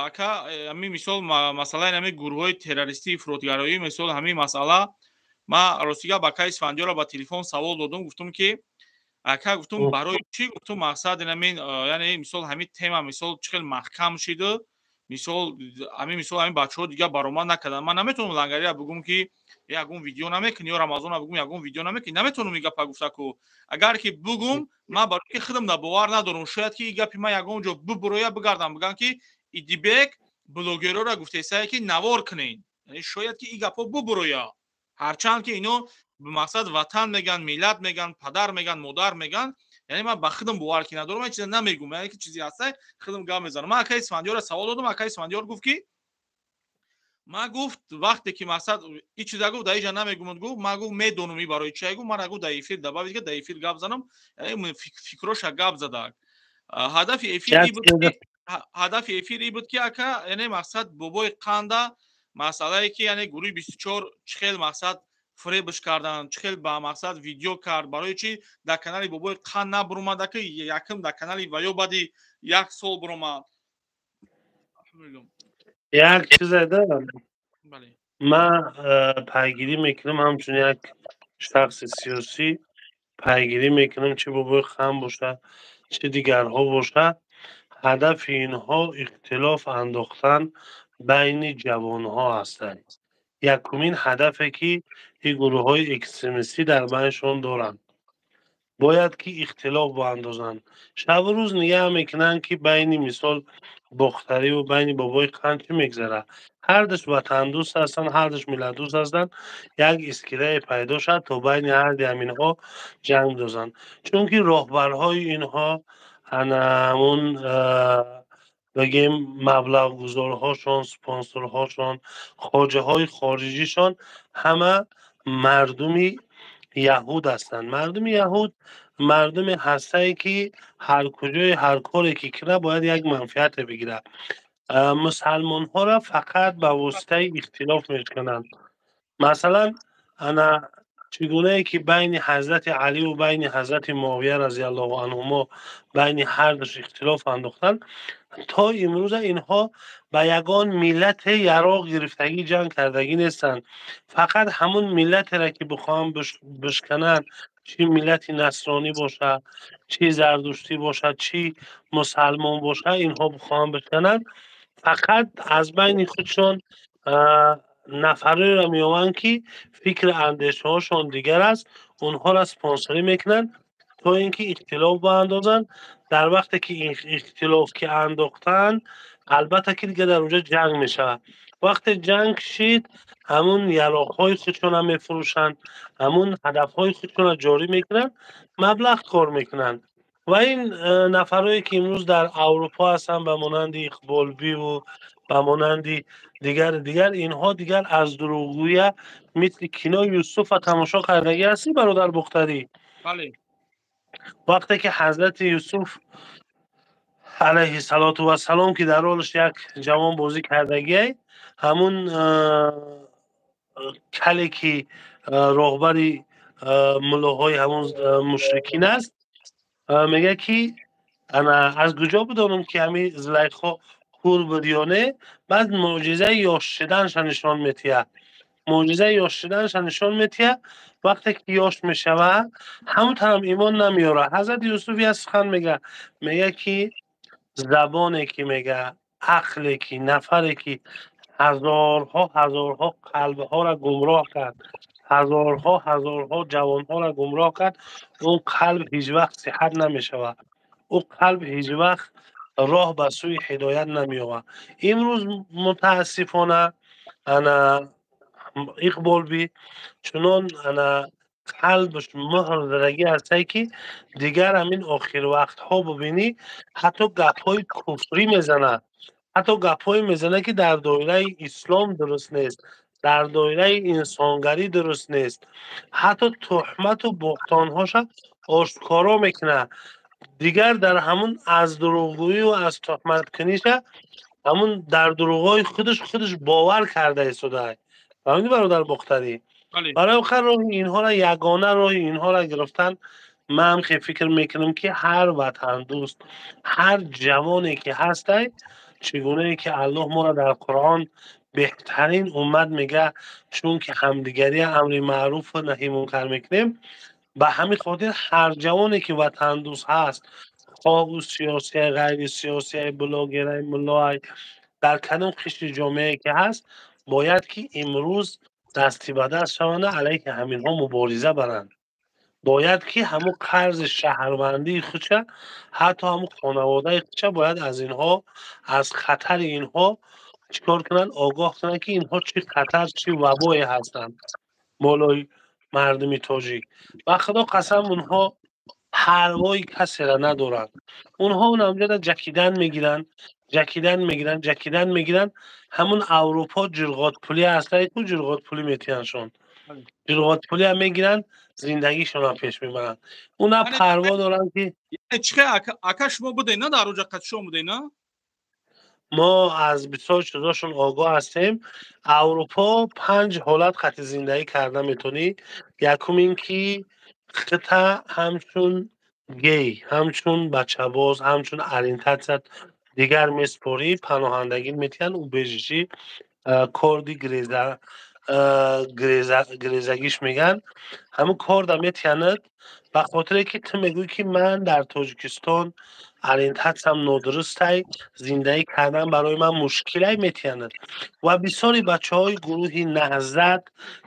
ака ҳамин мисол масъалаи ҳамин гурӯҳҳои террористӣ ифротгароӣ мисол ҳамин масъала ман ростига ба акаи Исфандиёрро ба телефон савол додам гуфтам ки ака гуфтам барои чӣ гуфтам мақсад ҳамин яъне мисол ҳамин тема мисол чӣ хел маҳкам шида мисол ҳамин бачаҳо дигар баромад накарданд. Ман наметавонам лангария бигӯм ки ягон видео намекунӣ ё Рамазона бигӯм ягон видео намекунӣ. Наметавонам ин гапа гуфтаку. Агар ки бигӯм ман барои ки худам дар бовар надорам шояд ки ин гапи ман ягон ҷо бибурояд бигардам бигӯям ки Идибек блогерҳоро гуфтесае ки навор кунед. Яъне шояд ки ин гапҳо бибурояд. Ҳарчанд ки ино мақсад ватан меган, миллат меган, падар меган, модар меган. яъне ман ба худам бовар ки надорам ин чиза намегӯм. яъне ки чизе ҳастай худам гап мезанам. Ман акаи Исфандиёрро савол додам. Акаи Исфандиёр гуфт ки ман гуфт вақте ки мақсад ин чиза гуфт дар инҷа намегӯмад гуфт ман гуфт медонам ин барои чия гуфт ман гуфт дар эфир дабавид ки дар эфир гап занам. яъне фикроша гап задак. ҳадафи эфир ин буд ки ака яъне мақсад бобои қанда масъалае ки яъне гурӯҳи 24 чӣ хел мақсад фребш кардан, чӣ хел ба мақсад видео кард, барои чӣ дар канали бобои қанд набиромада ки якм дар канали ваё баъди як сол биромад. Як чизе дорам. Ман пайгирӣ мекунам ҳамчун як шахси сиёсӣ пайгирӣ мекунам чӣ бобои қанд боша, чӣ дигарҳо боша. ҳадафи инҳо ихтилоф андохтан байни ҷавонҳо ҳастанд. Якумин ҳадафе ки ин гурӯҳҳои экстремистӣ дар байншон доранд. باید که اختلاف باندازن. شب و روز نگه میکنن که بین مثال بختری و بین بابای قند چی میگذره. هر دش وطن دوست هستن، هر دش ملت دوست هستن. یک اسکله پیدا شد تا بین هر دی همینها جنگ دوزن. چون که راهبرهای اینها همون بگیم مبلغ گذارهاشون، سپانسرهاشون، خواجه های خارجیشان همه مردمی یهود هستند. مردم یهود مردم هستند که هر کجای هر کاری که کنه باید یک منفعت بگیره. مسلمان ها را فقط به واسطه اختلاف میکنند. مثلا انا چگونه ای که بین حضرت علی و بین حضرت معاویه رضی الله عنهما بین هر دوش اختلاف انداختن، تا امروز اینها به یگان ملت یراق گرفتگی جنگ کردگی نیستند. فقط همون ملت را که بخوام بشکنن، چی ملت نصرانی باشه، چی زردشتی باشه، چی مسلمان باشه، اینها بخوام بشکنن، فقط از بین خودشان نفره را میوان که فکر اندیشه هاشون دیگر است، اونها را سپانسری میکنن تا اینکه اختلاف باندازن. در وقتی که این اختلاف که انداختن، البته که دیگه در اونجا جنگ میشه. وقت جنگ شید، همون یراق های خودشون هم میفروشن، همون هدف های خودشون را جاری میکنن، مبلغ کار میکنن. و این نفرهایی که امروز در اروپا هستن به مانند اقبالبی و به مانند دیگر اینها دیگر از دروغگویی مثل کینا یوسف تماشا کردگی هستی برادر بختری. بله. وقتی که حضرت یوسف علیه السلام که در حالش یک جوان بازی کردگی، همون کلی که راهبر ملاهای همون مشرکین است، میگه که انا از کجا بدانم که همین زلیخا کور بریانه. بعد معجزه یاش شدنش نشان میتیه. معجزه یاش شدنش نشان میتیه. وقتی که یاش میشوه همون طرف ایمان نمیاره. حضرت یوسفی از سخن میگه که زبانی که میگه، عقلی که، نفری که هزارها قلبها را گمراه کرد، هزارها جوانها را گمراه کرد، اون قلب هیچ وقت صحت نمیشود. او قلب هیچ وقت راه به سوی هدایت نمی‌یابد. امروز متاسفانه انا اقبال بی چنان انا قلبش مهر زدگی هسته که دیگر همین آخر وقت ها ببینی حتی گپ های کفری میزنه، حتی گپ های میزنه که در دایره اسلام درست نیست، در دایره انسانگری درست نیست. حتی تهمت و بهتان هاش آشکارا میکنه. دیگر در همون از دروغگویی و از تهمت کنیشه همون در دروغای خودش باور کرده ایستاده. فهمیدی برادر بختری؟ بله. برای آخر راه اینها را یگانه راه اینها را گرفتن. من هم خیلی فکر میکنم که هر وطن دوست، هر جوانی که هسته، چگونه ای که الله ما را در قرآن بهترین امت میگه چون که همدیگری امر معروف و نهی منکر میکنیم، به همین خاطر هر جوانی که وطن دوست هست، خواه او سیاسی غیر سیاسی بلاگر ملای در کدام قشر جامعه که هست، باید که امروز دستی به دست شوند علیه همین ها مبارزه برند. باید که همون قرض شهروندی خودشه، حتی همون خانواده خودشه باید از اینها، از خطر اینها چیکار کنن، آگاه کنن که اینها چی خطر چی وبایی هستند مالای مردمی تاجیک. و خدا قسم اونها پروایی کسی را ندارن. اونها اون امجد جکیدن میگیرن. همون اروپا جرغات پولی هسته تو جرغات پولی میتینشون، جرغات پولی هم میگیرن، زندگیشون هم پیش میبرن. اونا پروا دارن که چخه اکا شما بودین در اونجا قد شما بودین؟ ما از بسیار چیزاشون آگاه هستیم. اروپا 5 حالت خط زندگی کرده میتونی. یکم این که خطه همچون گی، همچون بچه باز، همچون ارینتت دیگر میسپوری پناهندگی میتین او بیجشی کردی گریزگیش میگن. همون کرد هم میتیند به خاطر که تو میگوی که من در تاجیکستان ارینتت هم نادرسته، زندگی کردن برای من مشکلی میتیند. و بسیاری بچه های گروهی نهضت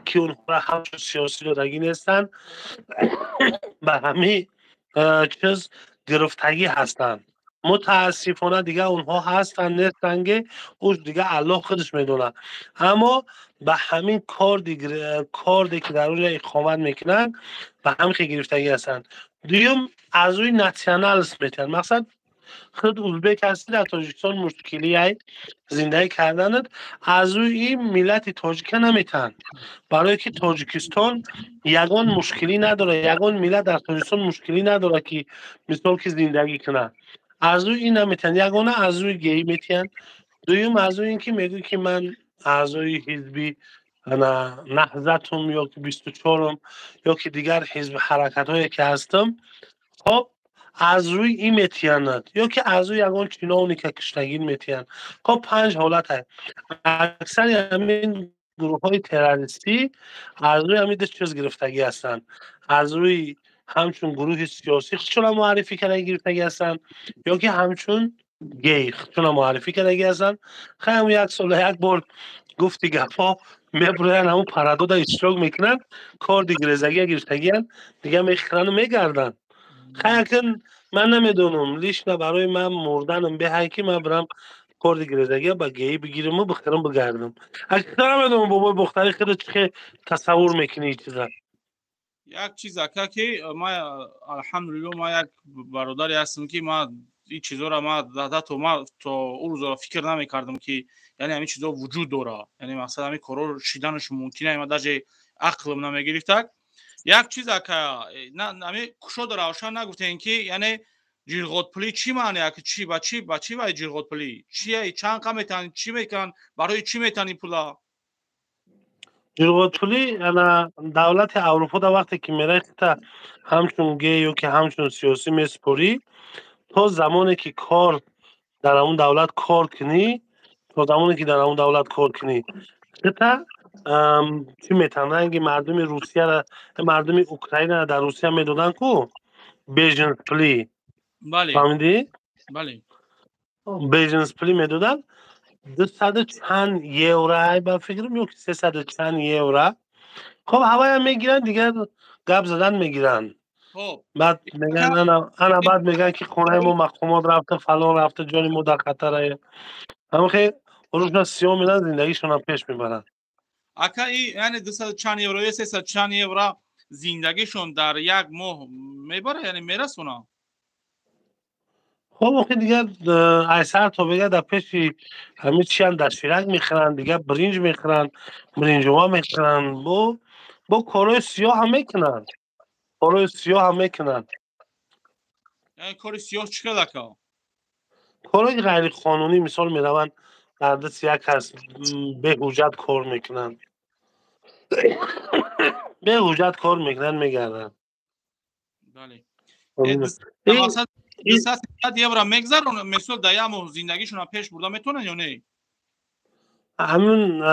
که اونها را همچون سیاسی دادگی نیستن به همین چیز گرفتگی هستن. متاسفانه دیگه اونها هستن نیستن که اوش دیگه الله خودش میدونه. اما به همین کاردی که در اونجا اقامت میکنن به همین گرفتگی هستن. دویم از روی ناسیونالیسم میتن. مثلا خود ازبک هستی در تاجیکستان مشکلی های زندگی کردند، از روی این ملت تاجیک نمیتن، برای که تاجیکستان یگان مشکلی نداره، یگان ملت در تاجیکستان مشکلی نداره که مثال که زندگی کنه، از روی این نمیتن، یگانه از روی گی میتن. دویم از روی اینکه میگه که من اعضای حزبی نهضتم یا که 24م یا که دیگر حزب حرکت هایی که هستم، خب از روی این میتیاند یا که از روی یگان چینانی که کشتگین میتیان. خب 5 حالت هست. اکثر همین گروه های تروریستی از روی همین چیز گرفتگی هستن، از روی همچون گروه سیاسی خودشون معرفی کرده گرفتگی هستن یا که همچون گی خودشون معرفی کرده هستن. خیلی یک سال یک بار گفتی گفا میبرن همون پرادو اشتراک میکنن، کار دیگرزگی گرفتگی دیگه میخرن و میگردن. خیلی من نمیدونم لیش نه برای من مردنم به حقی من برم کار دیگرزگی با گی بگیرم و بخیرم بگردم. اکثر نمیدونم بابای بختری خیلی چه تصور میکنی این چیزا. یک چیز که ما الحمدلله ما یک برادری هستم که ما این چیزا را ما تا اون روز فکر نمیکردم که یعنی همین چیزا وجود داره، یعنی مثلا همین کارا شیدنش ممکنه، ما در عقلم نمیگرفت. یک چیز که نه همین کشاد روشن نگفتین که یعنی جیرغوت پلی چی معنی که چی با چی و جیرغوت پلی چیه، چند کم میتن، چی میکنن، برای چی میتن این پولا؟ جلوات پولی انا دولت اروپا در وقتی که میره تا همچون گی یا که همچون سیاسی میسپوری، تا زمانی که کار در اون دولت کار کنی، تا زمانی که در اون دولت کار کنی تا چی میتونن که مردم روسیه را، مردم اوکراین را در روسیه میدادن کو بیژنس پلی، بله فهمیدی؟ بله بیژنس پلی میدادن 200 چند یورو با فکرم یا که 300 چند یورو. خب هوای هم میگیرن دیگه، گپ زدن میگیرن. خب بعد میگن انا بعد میگن که خونه ما مقامات رفته فلان رفته جانی ما در خطره. همه خیلی روشنا سیاه میدن زندگیشون هم پیش میبرن. اکا ای یعنی 200 چند یورو 300 چند یورو زندگیشون در یک ماه میبره، یعنی میرسونه. خب آخه دیگه ایسر تا بگه در پیش همه چی هم دستیرک میخرن دیگه، برنج میخرن، برنجوا میخرن، با کارای سیاه هم میکنن، کارای سیاه هم میکنن. یعنی کار سیاه چیکار دکا؟ کارای غیر قانونی مثال میرون در دست یک کس به حجت کار میکنن، به حجت کار میکنن میگردن. بله این مثلا این 200 یورو میگذرون مثلا در یک ماه زندگیشون پیش برده میتونن یا نه؟ همون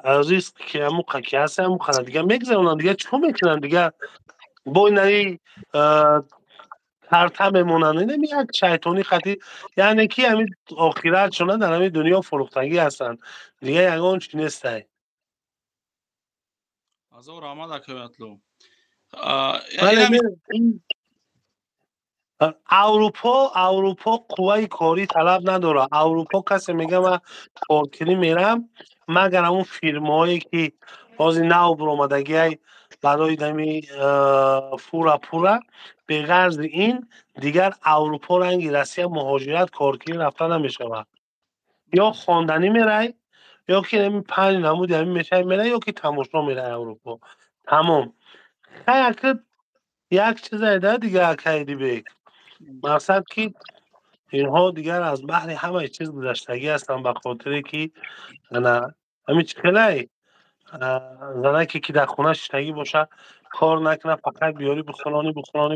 ریسک که همون قکی هست همون خانه دیگه میگذرونن دیگه، چون میکنن دیگه با اینایی ترتم میمونن. این یک شیطانی خطی، یعنی که همین آخرت شدن در همین دنیا فروختگی هستن دیگه، یگان چی نیسته. از او رحمت اکبتلو ولی این این اروپا قوه کاری طلب نداره. اروپا کسی میگه من کارکنی میرم مگر همون فیرمایی که بازی نو برآمدگی های برای دمی فورا پورا به غرض این دیگر اروپا رنگی رسیه مهاجرت کارکنی رفتن نمیشه، یا خواندنی میره یا که نمی 5 نمود همین میشه میره یا که تماشا میره اروپا. تمام. خیلی یک چیز ایده دیگه اکیدی بیک مقصد که اینها دیگر از بحر همه چیز گذشتگی هستن، به خاطر که نه همین چکلی زنه که در خونه شتگی باشه کار نکنه فقط بیاری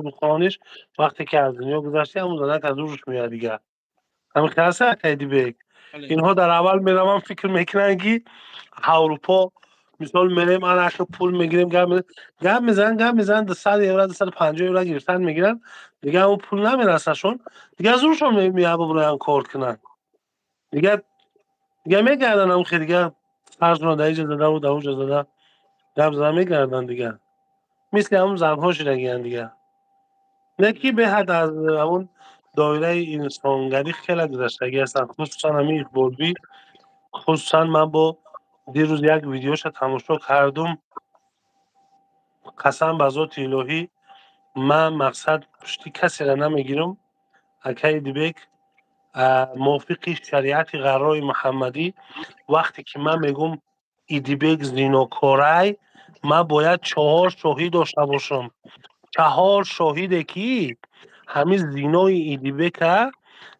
بخونانیش وقتی که از دنیا گذشتی همون زنه که از روش میاد دیگه. همین خلاصه اکیدی بیک اینها در اول میرم هم فکر میکنن که اروپا مثال میریم انا اخی پول میگیریم گم میزنن 200 یورو 250 یورو گرفتن میگیرن دیگه اون پول نمیرسشون دیگه از روشون میاد برای کار کنن دیگه میگردن هم خیلی دیگه فرض کنن در اینجا زده و در اونجا زده گم زدن میگردن دیگه. مثل همون زنها شدگیان دیگه. نه که به حد از همون دایره انسانگری خیلی گذشتگی هستن، خصوصا همین اقبالبی. خصوصا من با دیروز یک ویدیوش تماشا کردم، قسم به ذات الهی من مقصد پشتی کسی را نمیگیرم. اکای دیبک موافق شریعت غرای محمدی، وقتی که من میگم ایدیبک زیناکارای، من باید 4 شاهد داشته باشم. 4 شاهده که همین زینای ایدیبک،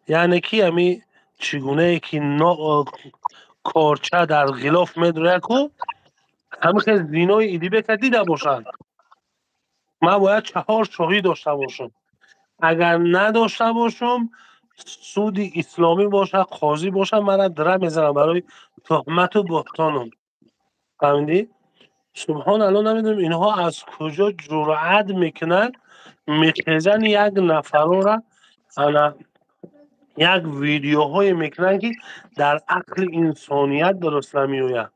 یعنی که همین چگونه که کارچه در غلاف میدره کو همین که زینای ایدیبک دیده باشند، من باید 4 شاهد داشته باشم. اگر نداشته باشم سود اسلامی باشه، قاضی باشه، من دره میزنم برای تهمت و بهتانم. فهمیدی؟ سبحان الله، نمیدونم اینها از کجا جرأت میکنن میخیزن یک نفر را انا یک ویدیوهای میکنن که در عقل انسانیت درست نمیوید.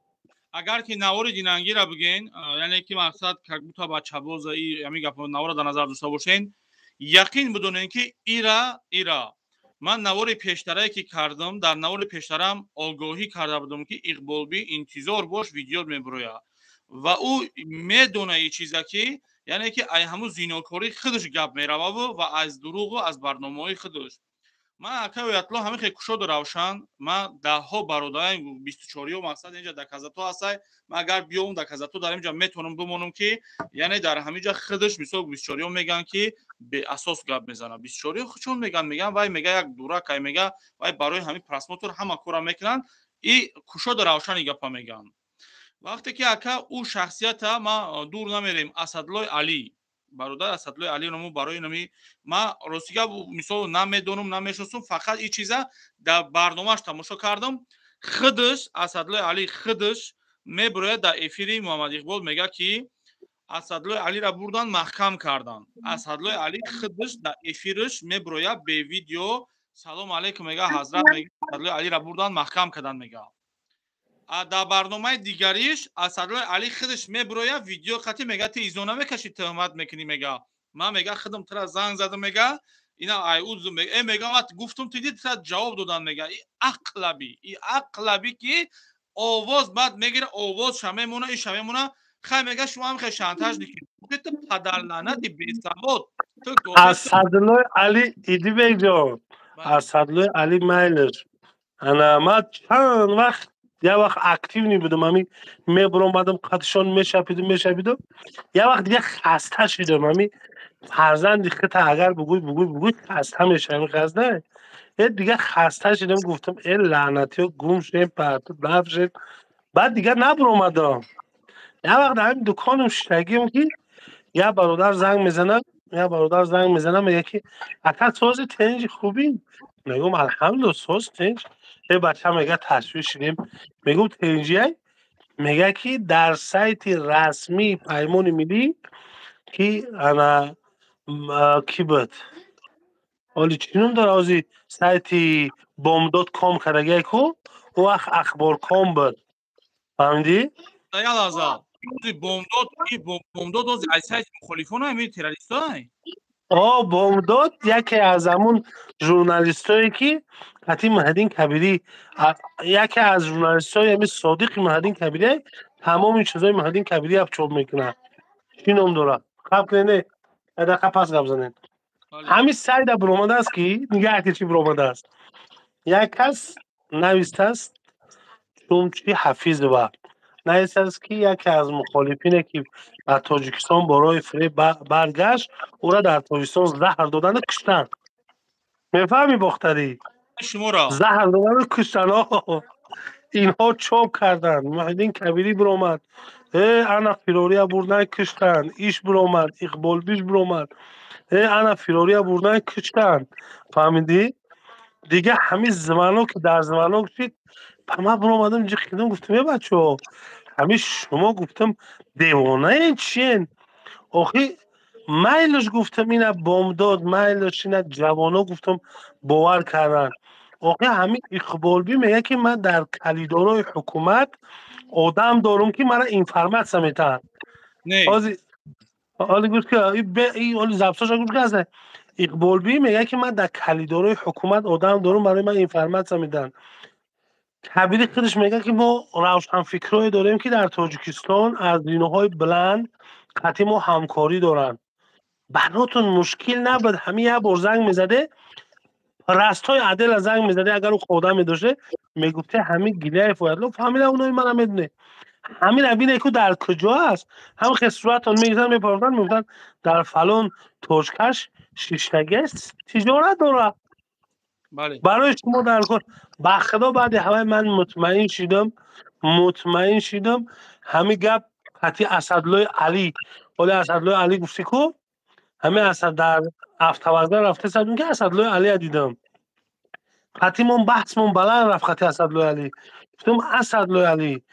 اگر که نوار دینانگی را بگین، یعنی که مقصد که تا بچه باز یعنی گپ نوار در نظر داشته باشین، یقین بدونین که ایرا من نوار پیشتره که کردم، در نوار پیشترم آگاهی کرده بودم که اقبالبی انتظار باش ویدیو میبرویا و او میدونه این چیزا که یعنی که ای همون زیناکاری خودش گپ میروه و از دروغ و از برنامه‌های خودش. من اکا اطلاع همه خیلی کشاد روشن، من ده ها برادرم 24 و مقصد اینجا دکازاتو هستای، من اگر بیام دکازاتو در اینجا میتونم بمونم که یعنی در همینجا خودش مثلا 24 میگن که به اساس گپ میزنه. 24 چون میگن وای میگه یک دوره که میگه وای برای همین پرسموتور همه کارا میکنن، این کشاد روشن گپ میگن. وقتی که اکا او شخصیت ما دور نمیریم، اسدالله علی برادر اسدالله علی رو برای نمی ما روسیه مثال نمیدونم نمیشناسم، فقط این چیزا در برنامه‌اش تماشا کردم. خودش اسدالله علی خودش میبره در افیری محمد اقبال میگه که اسدالله علی را بردن محکم کردن. اسدالله علی خودش در افیرش میبره به ویدیو سلام علیکم میگه حضرت میگه اسدالله علی را بردن محکم کردن میگه. در برنامه دیگریش اسدالله علی خودش میبروید ویدیو خطی میگه تی ایزونه میکشی تهمت میکنی میگه من میگه خودم ترا زنگ زدم میگه اینا ایوز میگه میگه من گفتم تو دید جواب دادن میگه این عقلبی که آواز بعد میگیره آواز شمیمونه این شمیمونه خیلی میگه شما هم خیلی شانتاژ میکنید تو پدر لعنتی بی سواد تو اسدالله علی ایدی بگو اسدالله علی میلش انا ما چند وقت یه وقت اکتیو نبودم، همین میبرم بعدم قدشان میشپیدم یه وقت دیگه خسته شدم. همین فرزند خط اگر بگوی خسته میشه، همین خسته دیگه خسته شدم، گفتم ای لعنتی ها گم شدیم پرتو دف شد. بعد دیگه نبر اومدم. یه وقت همین دکانم شتگیم که یه برادر زنگ میزنم میگه که اکا ساز تنج خوبی؟ میگم الحمدلله ساز تنج. یه بچه میگه تشویش شدیم، میگم تنجی میگه که در سایت رسمی پیمان ملی که انا کی بود حالی چینون در آزی سایت بوم.com کرده کو و اخبار کام بود. فهمیدی؟ یا لازا بومداد از سایت مخالفان همین تروریستای بومداد یکی از همون ژورنالیستایی که حتی مهدین کبیری، یکی از ژورنالیستای همین صادق مهدین کبیری تمام این چیزای مهدین کبیری اپ چوب میکنه. چی نام داره؟ قبل نه دقیقه پس قبل زنین همین سایت برآمده است که میگه که چی برآمده است. یک کس نوشته است چومچی حفیظ و نوشته است که یکی از مخالفینه که در تاجیکستان برای فریب برگشت او را در تاجیکستان زهر دادن و کشتن. میفهمی بختری؟ شما را زهر دادن و کشتن. اینها چوب کردن. مهدین کبیری برآمد، انا فیروریا بردن کشتن، ایش برآمد، اقبال بیش برآمد، انا فیروریا بردن کشتن. فهمیدی؟ دیگه همین زمانو که در زمانو کشید من برآمدم اینجا خیدم گفتم بچه ها همین شما گفتم دیوانه این چین آخی میلش گفتم اینه بامداد میلش اینه جوانا گفتم باور کردن. آخی همین اقبالبی میگه که من در کلیدارای حکومت آدم دارم که من اینفرمت سمیتن نه حالی گفت که این حالی زبطاش گفت که از اقبال بی میگه که من در کلیدارای حکومت آدم دارم برای من اینفرماسیون میدن. کبیر خودش میگه که ما روشن فکرای داریم که در تاجیکستان از دینهای بلند قطعی ما همکاری دارن. براتون مشکل نبود همین یه بار زنگ میزده راستای عدل زنگ میزده اگر او خودا میدوشه میگفته همین گیله فویدلو فامیل اونای من میدونه همین ابینه که در کجا است هم خسرات اون میگن میپردن میگن در فلان توشکش شیشتگه تجارت داره. بله برای شما در کن با خدا بعد همه من مطمئن شدم همین گپ قطعی اسدالله علی ولی اسدالله علی گفتی کو همین اسد در افتوازده رفته صدون که اسدالله علی دیدم قطعی من بحثمون بلند رفت قطعی اسدالله علی گفتم اسدالله علی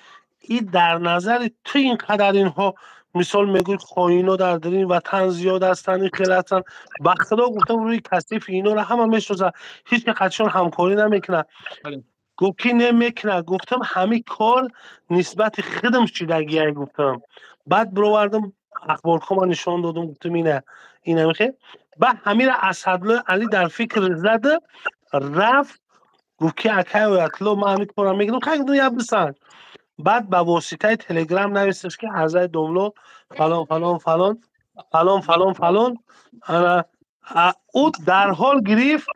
این در نظر تو اینقدر اینها مثال میگوی خواهینا در این وطن زیاد هستن این خیلی هستن با خدا گفتم روی کثیف اینا رو همه میشناسن هیچ که قدشون همکاری نمیکنه بله گفت که نمیکنه گفتم همین کار نسبت خودم شدگیه گفتم بعد بروردم اخبار کما نشان دادم گفتم اینه میخه بعد همین اسدالله علی در فکر زده رفت گفت که اکای و اطلاع ما همین کارم میگم خیلی دنیا بسن بعد با واسطه تلگرام نوشتش که حضرت دوملو فلان فلان فلان فلان فلان فلان او در حال گرفت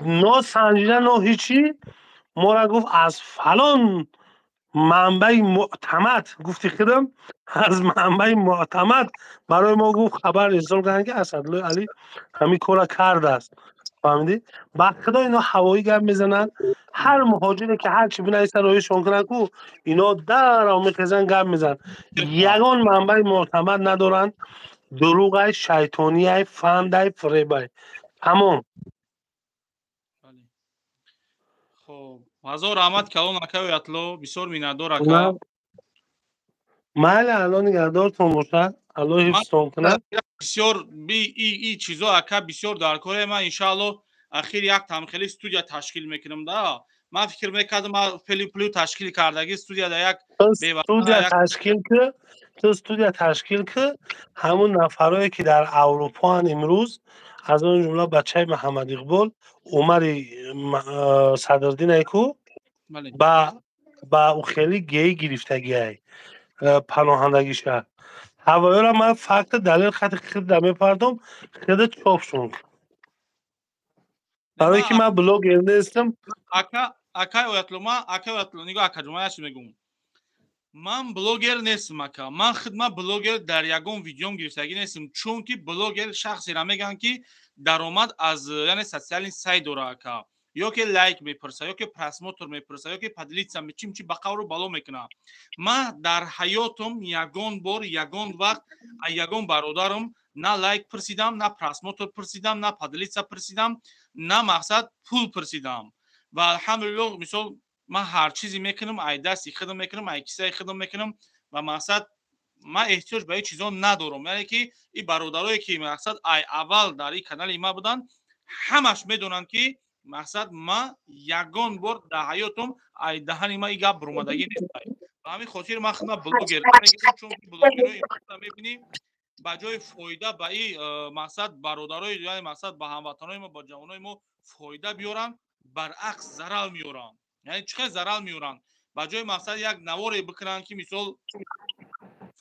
نه سنجیده نه هیچی ما را گفت از فلان منبع معتمد گفتی خودم از منبع معتمد برای ما گفت خبر ارسال کردن که اسدالله علی همین کارا کرده است فهمیدی بعد خدا اینا هوایی گپ میزنن هر مهاجری که هر چی بنویسه رویشون کنن کو اینا در آمیخزن گپ میزنن یگان منبع معتمد ندارن دروغ شیطانی فند فریب تمام بله خب ҳазор раҳмат калон акаи атло бисёр миннатдор ака майли алло нигаҳдортон бошад алло ҳифзтон кунад бисёр и чизо ака бисёр дар кори ман иншаалло ахир як тамхели студия ташкил мекунам да ман фикр мекардам пулу ташкил кардагӣ студия дар як студия ташкил ки ҳамун нафарое ки дар аврупоан имрӯз аз он ҷумла бачаи маҳаммадиқбол умари садрдине ку ба ухели геи гирифтагиай паноҳандагиша ҳавоёра ман факти далел хати хирда мепардом хида чоп шуд барое ки ман блогер нестам акай оятло нигоҳ акаҷон ман яши мегӯм ман блогер нестам ака ман хидмат блогер дар ягон видеом гирифтагӣ нестам чунки блогер шахсеро мегӯянд ки даромад аз яъне социалин сайт дора ака ёке лайк мепурса ёке просмотр мепурса ёке поделиться чимчи ба қавру бало мекуна ман дар ҳаётам ягон бор ягон вақт аз ягон бародарам на лайк пурсидам на просмотр пурсидам на поделиться пурсидам на мақсад пул пурсидам ва алҳамдулиллоҳ мисол ман ҳар чизе мекунам ай дасти худам мекунам ай кисаи худам мекунам ва мақсад ман эҳтиёҷ ба ин чизо надорам яъне ки ин бародарое ки мақсад ай аввал дар ин канали ма буданд ҳамаш медонанд ки мақсад ман ягон бор дар ҳаётам ай даҳани ман ин гап буромадагӣ нест ба ҳамин хотир ман худмат блогер мегӯям чунки блогерои мебинем ба ҷои фоида ба ин мақсад бародарои яъне мақсад ба ҳамватанои мо ба ҷавонои мо фоида биёранд баръакс зарар меёранд яъне чӣ қадр зарар меёранд ба ҷои мақсад як наворе бикунанд ки мисол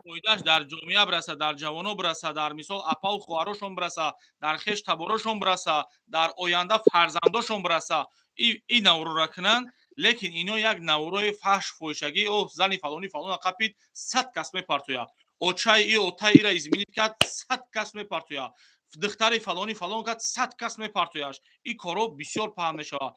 фоидааш дар ҷомеа бираса дар ҷавоно бираса дар мисол апау хоҳарошон бираса дар хеш таборошон бираса дар оянда фарзандошон бираса ин наворора кунанд лекин ино як наворои фаҳш фоҳишагӣ зани фалони фалона қапид 100 кас мепартояд очаи отаи ира изменид кард 100 кас мепартояд духтари фалони фалон кард 100 кас мепартояш ин корҳо бисёр паҳн мешавад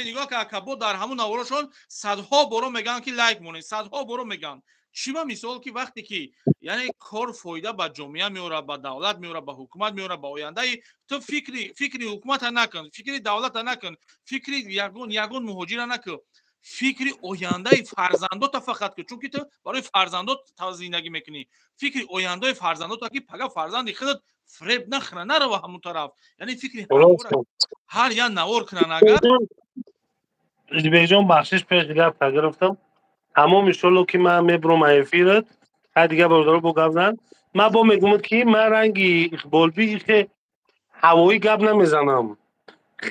нигоҳ ка акабо дар ҳамун наворошон садҳо боро мегӯянд ки лайк монед садҳо боро мегӯянд чима мисол ки вақте ки яъне кор фоида ба ҷомеа меорад ба давлат меорад ба ҳукумат меорад ба ояндаи ту фикри ҳукумата накун фикри давлата накун фикри ягон муҳоҷира накун фикри ояндаи фарзандота фақат кун чунки ту барои фарзандот зиндагӣ мекунӣ фикри ояндаи фарзандота ки пага фарзанди худат фреб нахӯра нарава ҳамун тараф яъне фикри ҳар як навор кунан агар беҷон бахшиш пеш гап гирифтам тамом иншоалло ки ман мебурам эфират ҳай дига бародаро бо гап зан من با میگم که من رنگی اقبال بی که هوایی گپ نمیزنم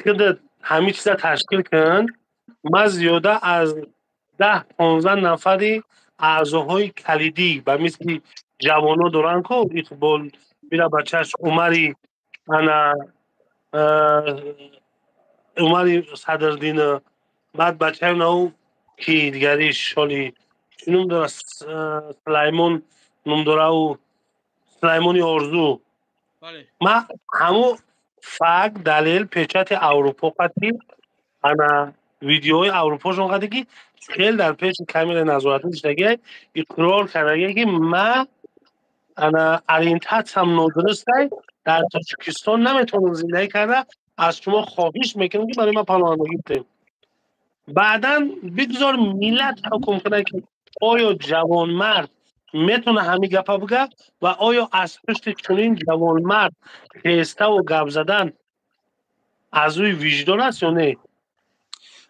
خودت همه چیز تشکیل کن من زیاده از 10-15 نفری اعضاهای کلیدی و مثل جوانا دارن که اقبال میره بچهش عمری انا عمری صدردین بعد بچه نو کی دیگریش شالی چی نم داره سلیمون نم داره و سلیمونی آرزو بله ما همو فاق دلیل پیچت اروپا قطعی انا ویدیوهای اروپا شون قطعی که خیلی در پیش کمیل نظارتی داشتگی اقرار کرده که ما انا ارینتات هم ندرسته در تاجیکستان نمیتونم زندگی کرده از شما خواهش میکنم که برای ما پناهندگی بدید بعدا بگذار ملت حکم کنه که آیا جوانمرد میتونه همین گپا بگه و آیا از پشت چنین جوانمرد خیسته و گپ زدن از روی وجدان است یا نه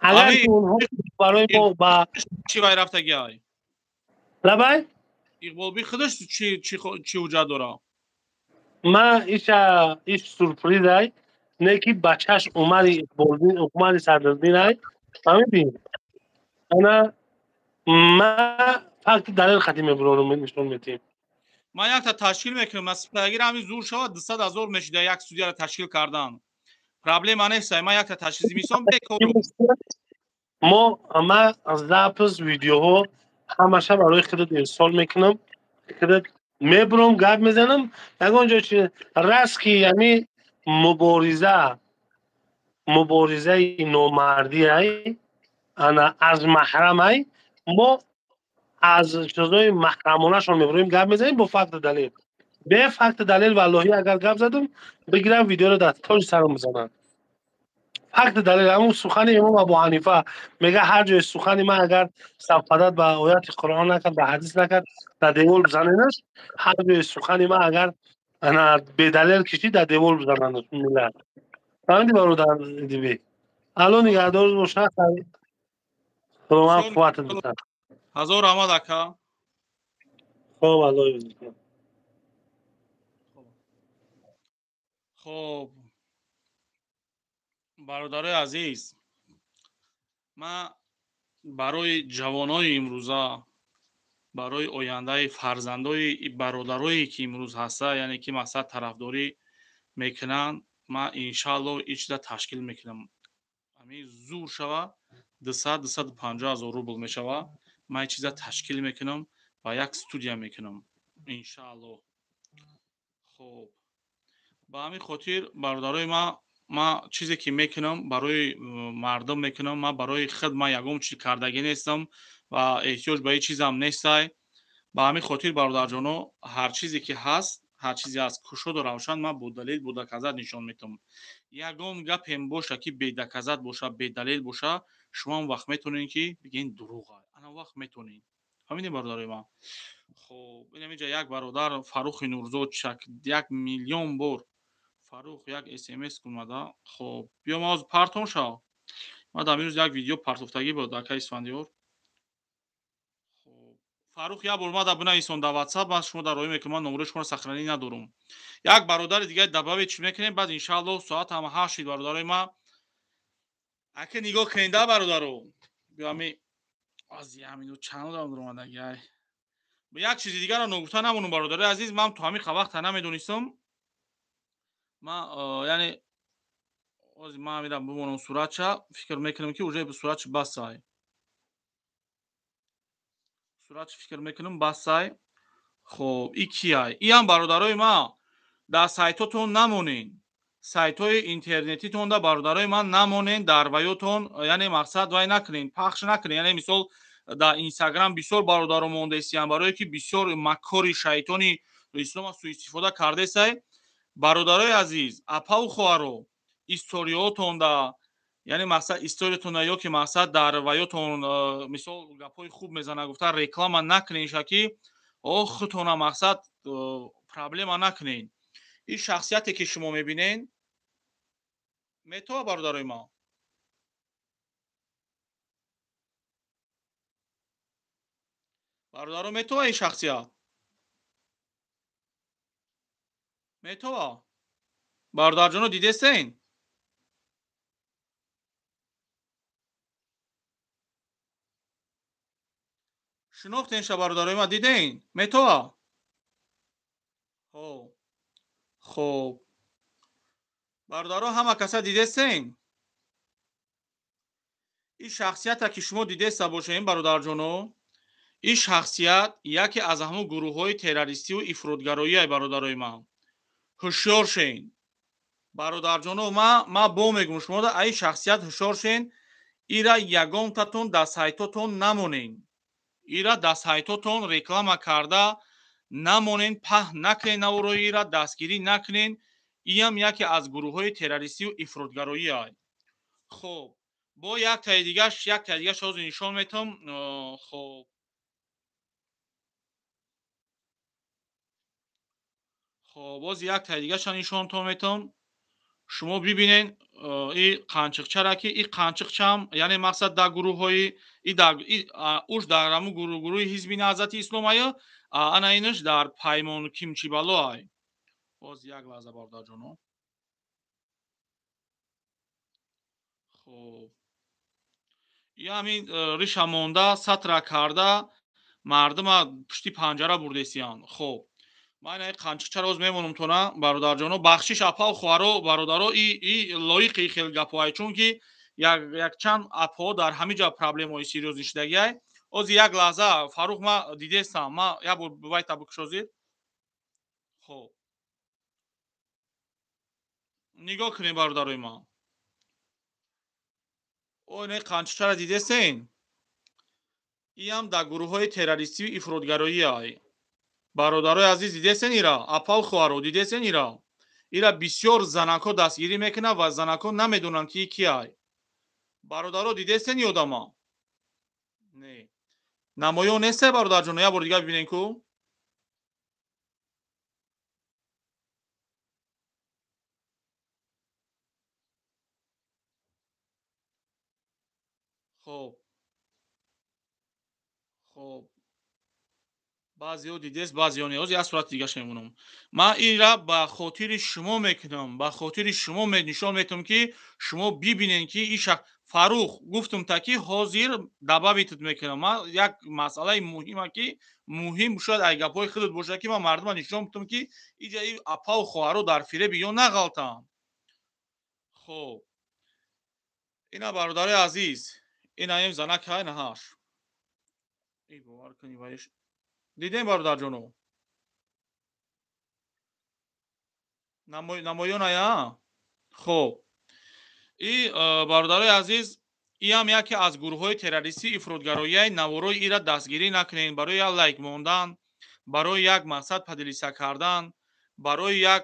اگر که امی اونها برای ما با چی وای رفتگی های لبای اقبال بی خودش چی وجود داره ما ایش سورپریز های نه که بچهش اومدی سردردین های فهمیدی انا ما فقط دلیل ختم برو نشون میدیم من یک تا تشکیل میکنم از اگر همین زور شود 200,000 میشه یک استودیو را تشکیل کردن پرابلم نیست من یک تا تشخیص میسام بکورو ما از запис ویدیوها همشه برای خودت اینستال میکنم خودت میبرم گپ میزنم اگر جا چی راست که یعنی مبارزه نامردی ای انا از محرم ای ما از چیزای محرمانه شون میبریم گپ میزنیم با فقط دلیل به فقط دلیل والله اگر گپ زدم بگیرم ویدیو رو تاج سرم بزنم فقط دلیل همون سخن امام ابو حنیفه میگه هر جای سخن من اگر صفادت به آیات قرآن نکرد به حدیث نکرد در دیوال بزنینش هر جای سخن من اگر انا به دلیل کشی در دیوال بزننش ملت فهمیدی برادر دیوی الان نگهدار باشه خدا من بسیار قوت بده هزار احمد اکا خب الله یوزید خب برادر عزیز من برای جوانای امروزه برای آینده فرزندای برادرایی که امروز هسته یعنی که مثلا طرفداری میکنن من انشالله ایچ تشکیل میکنم همین زور شوه 200-250,000 روبل میشوه من چیزا تشکیل میکنم و یک استودیا میکنم انشالله خب با همین خاطر برادرای ما چیزی که میکنم برای مردم میکنم من برای خود من یگم چیز کردگی نیستم و احتیاج به هیچ چیزم نیست با همین خاطر برادر جانو هر چیزی که هست هر چیزی از کشود و روشن من با دلیل بوده کذات نشان میتم یگم گپم باشه که بی دکزت باشه بی دلیل باشه شما هم وقت میتونین که بگین دروغه انا وقت میتونین همین برادرای ما خب این اینجا یک برادر فاروق نورزو چک 1,000,000 بار فاروق یک اس ام اس اومده خب بیا ما از پارتون شو ما در روز یک ویدیو پارتوفتگی بود در اسفندیار خب فاروق یا بر ما در بنا ایسون در واتساپ من شما در روی که من نمره شما سخرانی ندارم یک برادر دیگه دبابه چی میکنیم بعد ان شاء الله ساعت هم 8 برادرای ما اگه نگاه کنده برادرو بیا می از همینو چند دارم در اومدن یک چیز دیگه رو نگفته نمونم برادر عزیز من تو همین وقت نمیدونستم ما یعنی از ما میرم بمونم صورتش فکر میکنم که уже به صورتش بسای صورتش فکر میکنم بسای خب این کیه ای هم برادرای ما در سایتاتون نمونین سایت های اینترنتی تون در برادرای من نمونین در ویوتون یعنی مقصد وای نکنین پخش نکنین یعنی مثال در اینستاگرام بسیار برادر مهندسیان برای که بسیار مکاری شیطانی اسلام سوء استفاده کرده سای برادرای عزیز اپا و خواهرو استوریاتون دا یعنی مقصد استوریتون یا که مقصد در ویوتون مثال گپای خوب میزنه گفته رکلام نکنین شکی خودتون مقصد پرابلم نکنین این شخصیتی که شما میبینین میتونه برادرای ما برادران میتونه این شخصیت метова бародарҷоно дидестен? шинохтен ша бародарои ма диден? метова? хоб бародаро ҳама каса дидестен? ин шахсията ки шумо дидеста бошед бародарҷоно, ин шахсият яке аз ҳамон гурӯҳҳои террористиву ифротгароия бародарои ман. ҳушёр шен бародарҷоно, ма бо мегум шумода ай шахсият ҳушёр шен. ира ягонтатон дар сайтотон намонен. ира дар сайтотон реклама карда намонен, паҳн накунен, наворои ира дастгирӣ накунен. иам яке аз гурӯҳҳои террористиву ифротгароия. хоб бо як таи дигаш ҳозир нишон метавам. хоб боз як таи дигаша нишонтон метавам. шумо бибинен ин қанчиқчара ки ин қанчиқчаам яъне мақсад дар гурӯҳҳои уш дар ҳамун гурӯҳи ҳизби наҳзати ислом ая ана инаш дар паймон кимчибало ай. боз як лаҳза бародарҷоно. хоб ин ҳамин риша монда сатра карда мардума пушти панҷара бурдесиян. хоб ман ин қанчиқчаро оз мемонам тона бародарҷоно. бахшиш апал хуаро бародаро и лоиқи хел гапоай, чунки якчанд апҳо дар ҳамин ҷа проблемаҳои серёз ништагиай. ози як лаҳза фарух ма дидестам. ма як бор бувайта букш озир. хоб нигоҳ кунед бародарои ман. ин қанчиқчара дидестен? иам дар гурӯҳҳои террористиву ифротгароиай. бародарои азиз дидестен ира? апал хуаро дидестен ира? ира бисёр занако дастгирӣ мекунад ва занако намедонанд ки киай. бародаро дидестен ёдама? не. намоён несте бародарҷоно? як бор дига бибинен ку. хоб баъзеҳо дидест, баъзеҳо не. ҳозир як сурати дигаш мемонам. ман инра ба хотири шумо мекунам, ба хотири шумо нишон метавам ки шумо бибинен ки ин фарух гуфтум таки ҳозир дабабитут мекунам. ман як масъалаи муҳима ки муҳим шояд ай гапҳои худат бошад ки ман мардума нишон метавам ки инҷа ин апау хоҳаро дар фиреби ё нағалтам. хоб ина бародарои азиз, ина ин занака наҳаш ин бовар кунӣ ваиш дидем бародарҷоно? намоён ая? хоб ин бародарои азиз, иам яке аз гурӯҳҳои террористии ифротгароияи наворои ира дастгирӣ накунед. барои як лайк мондан, барои як мақсад падилиса кардан, барои як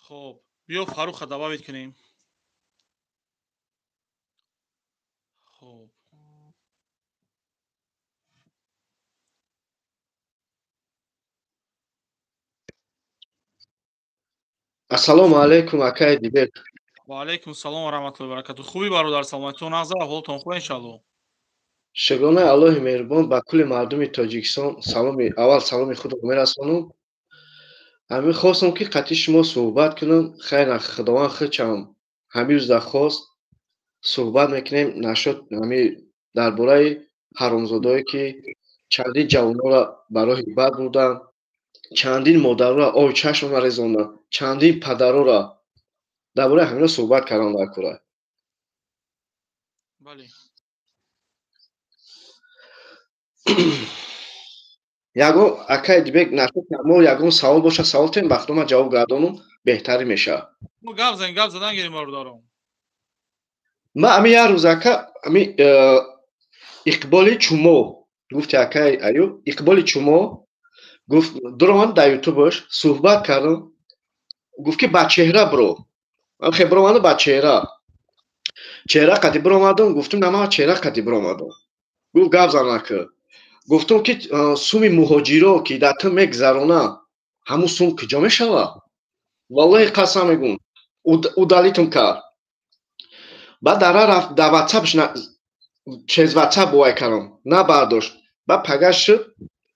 хоб биё фаруха дабабит кунем. хоб ассалому алайкум акай Дибек. ва алайкум салом ва раҳматуллоҳи ва баракатуҳ. хубӣ бародар, саломатитон нағза, аҳволтон хуб иншаллоҳ? шукронаи Аллоҳи меҳрубон ба кулли мардуми Тоҷикистон аввал саломи худро мерасонам. ҳамин хостам ки қатъи шумо суҳбат кунам. хайра худованд худчам ҳамин рӯз дахост суҳбат мекунем нашод ҳамин дар бораи ҳаромзодое ки чандин ҷавонҳоро ба роҳи бад бурданд, чандин модароро оби чашмона резонданд, чандин падароро дар бораи ҳамино суҳбат кардам дар кора. бале ягон акай Дибек нашод мо ягон савол боша савол тем вақто ман ҷавоб гардонам беҳтарӣ мешавад. мо гап задан гирем бародарам. ман ҳамин як рӯз ака ҳамин иқболи чумо гуфти акай Аюб, иқболи чумо гуфт дуроман дар ютубаш суҳбат кардам. گفت که با چهره برو. من خبر اومده با چهره قدی برو اومدم گفتم نه من چهره قدی برو اومدم. گفت گپ زنه که گفتم که سومی مهاجرا که در تو میگذرونه همون سوم کجا میشوه؟ والله قسم میگم удалитم کرد. بعد رفت در واتساپش چیز واتساپ بوای کردم نه برداشت. بعد پگاش شد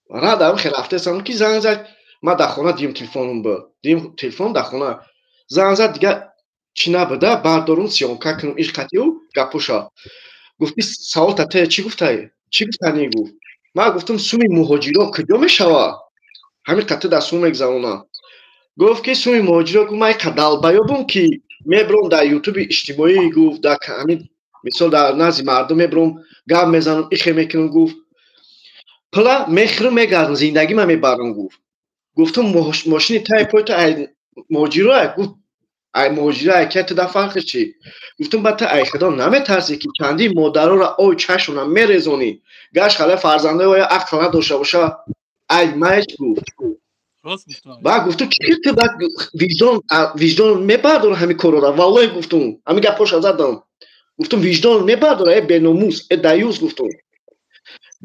رادم خیلی رفته سم که زنگ زد ما در خونه دیم تلفنم با دیم تلفن در خونه زنگ زد دیگه چی نبوده بردارم سیامکا کنم ایش قطعی و گپوشا گفتی سوال تته چی گفته چی گفتنی گفت ما گفتم سومی مهاجرا کجا میشوه همین قطعه در سوم میگذرونه گفت که سومی مهاجرا گفت من قدال بیابم که میبرم در یوتیوب اجتماعی گفت در همین مثال در نزد مردم میبرم گپ میزنم ایخه میکنم گفت پلا میخرم میگردم زندگی من میبرم گفتم ماشین تای پایت ای مهاجرا گفت ای مهاجرا که تا فرقش چی گفتم بعد ای خدا نمیترسی که چندی مادرها را اوی چشمون میرزونی گاش خاله فرزنده و عقل نداشته باشه ای ماچ گفت راست گفتم بعد گفتم چی تو بعد وجدان میبردار همین کارو را والله گفتم همین گپاش زدم گفتم وجدان میبردار ای بناموس ای دیوز گفتم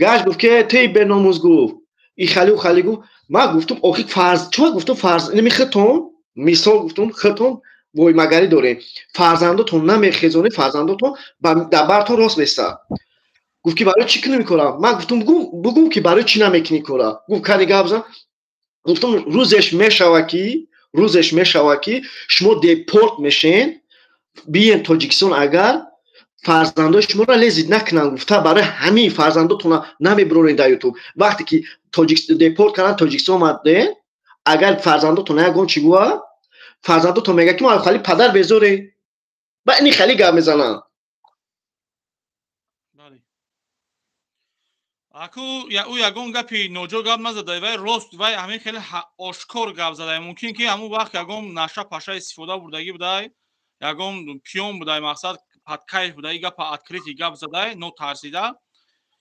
گاش گفت که تی بناموس گفت ای خالی گفت ما گفتم آخه فرض چون گفتم فرض نمیخوتون مثال گفتم خطون وای مگری داره فرزندتون نمیخزونه فرزندتون در برتون راست بسته گفت که برای چی کنی میکنم من گفتم بگم که برای چی نمیکنی کارا گفت کاری گابزم گفتم روزش میشوه که شما دیپورت میشین بیاین تاجیکستان اگر فرزندای شما را لذت نکنن گفته برای همین فرزنداتون نمیبرین در یوتیوب وقتی که تاجیکستان دیپورت کردن تاجیکستان اومده اگر فرزنداتون نگون چی گوه فرزنداتون میگه که ما خالی پدر بزوره با این خالی گپ میزنن بله اكو او یگون گپی نوجو گپ نزده وای راست وای همین خیلی آشکار گپ زده ممکن که همون وقت یگون نشه پاشه استفاده بردگی بوده یگون پیون بوده مقصد پادکایف بوده گپ открытый گپ زده نو ترسیده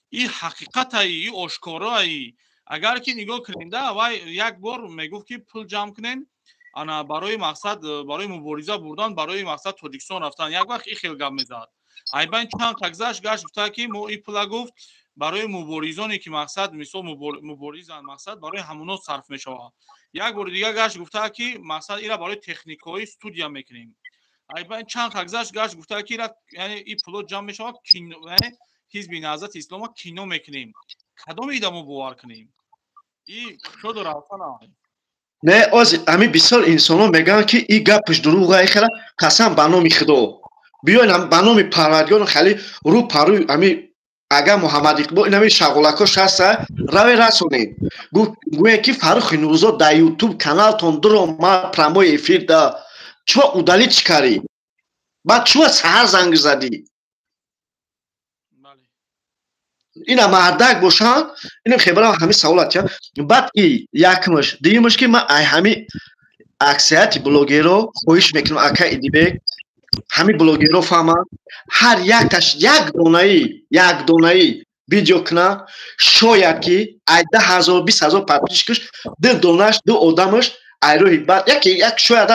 این حقیقت ای آشکارا ای اگر که نگاه کنید وای یک بار میگفت که پول جمع کنین انا برای مقصد برای مبارزه بردن برای مقصد تاجیکستان رفتن یک وقت این خیلی گپ میزد ایبن چند تگزاش گشت گفته که ما این پول گفت برای مبارزانی که مقصد مثلا مبارزان مقصد برای همونا صرف میشوه یک بار دیگه گشت گفته که مقصد اینا برای تکنیکای استودیو میکنیم ایبن چند تگزاش گشت گفته که یعنی این پول جمع میشوه یعنی حزب نهضت اسلام کینو میکنیم کدام ایدمو باور کنیم این شد و رفتن نه از همین بسیار انسانا میگن که این گپش دروغه خیلی قسم به نام خدا بیاین به نام پروردگار خیلی رو پرو همین اگر محمد اقبال این شغلکاش هست روی رسونید گویا که فرخ نوروزا در یوتیوب کانال تون درو ما پراموی افیر دا چوا удалить چی کاری بعد چوا سهر زنگ زدی اینا مردک باشن اینم خبرم همین سوالات بعد ای یکمش دیگه‌مش که من همین اکثریت بلوگرها خواهش میکنم اکا ایدیبک همین بلوگرها فهمن هر یک تاش یک دونه‌ای ویدیو کنه شاید که 10,000 20,000 پادپیسکش دو دونه‌اش دو آدمش ایروی بعد یک شاید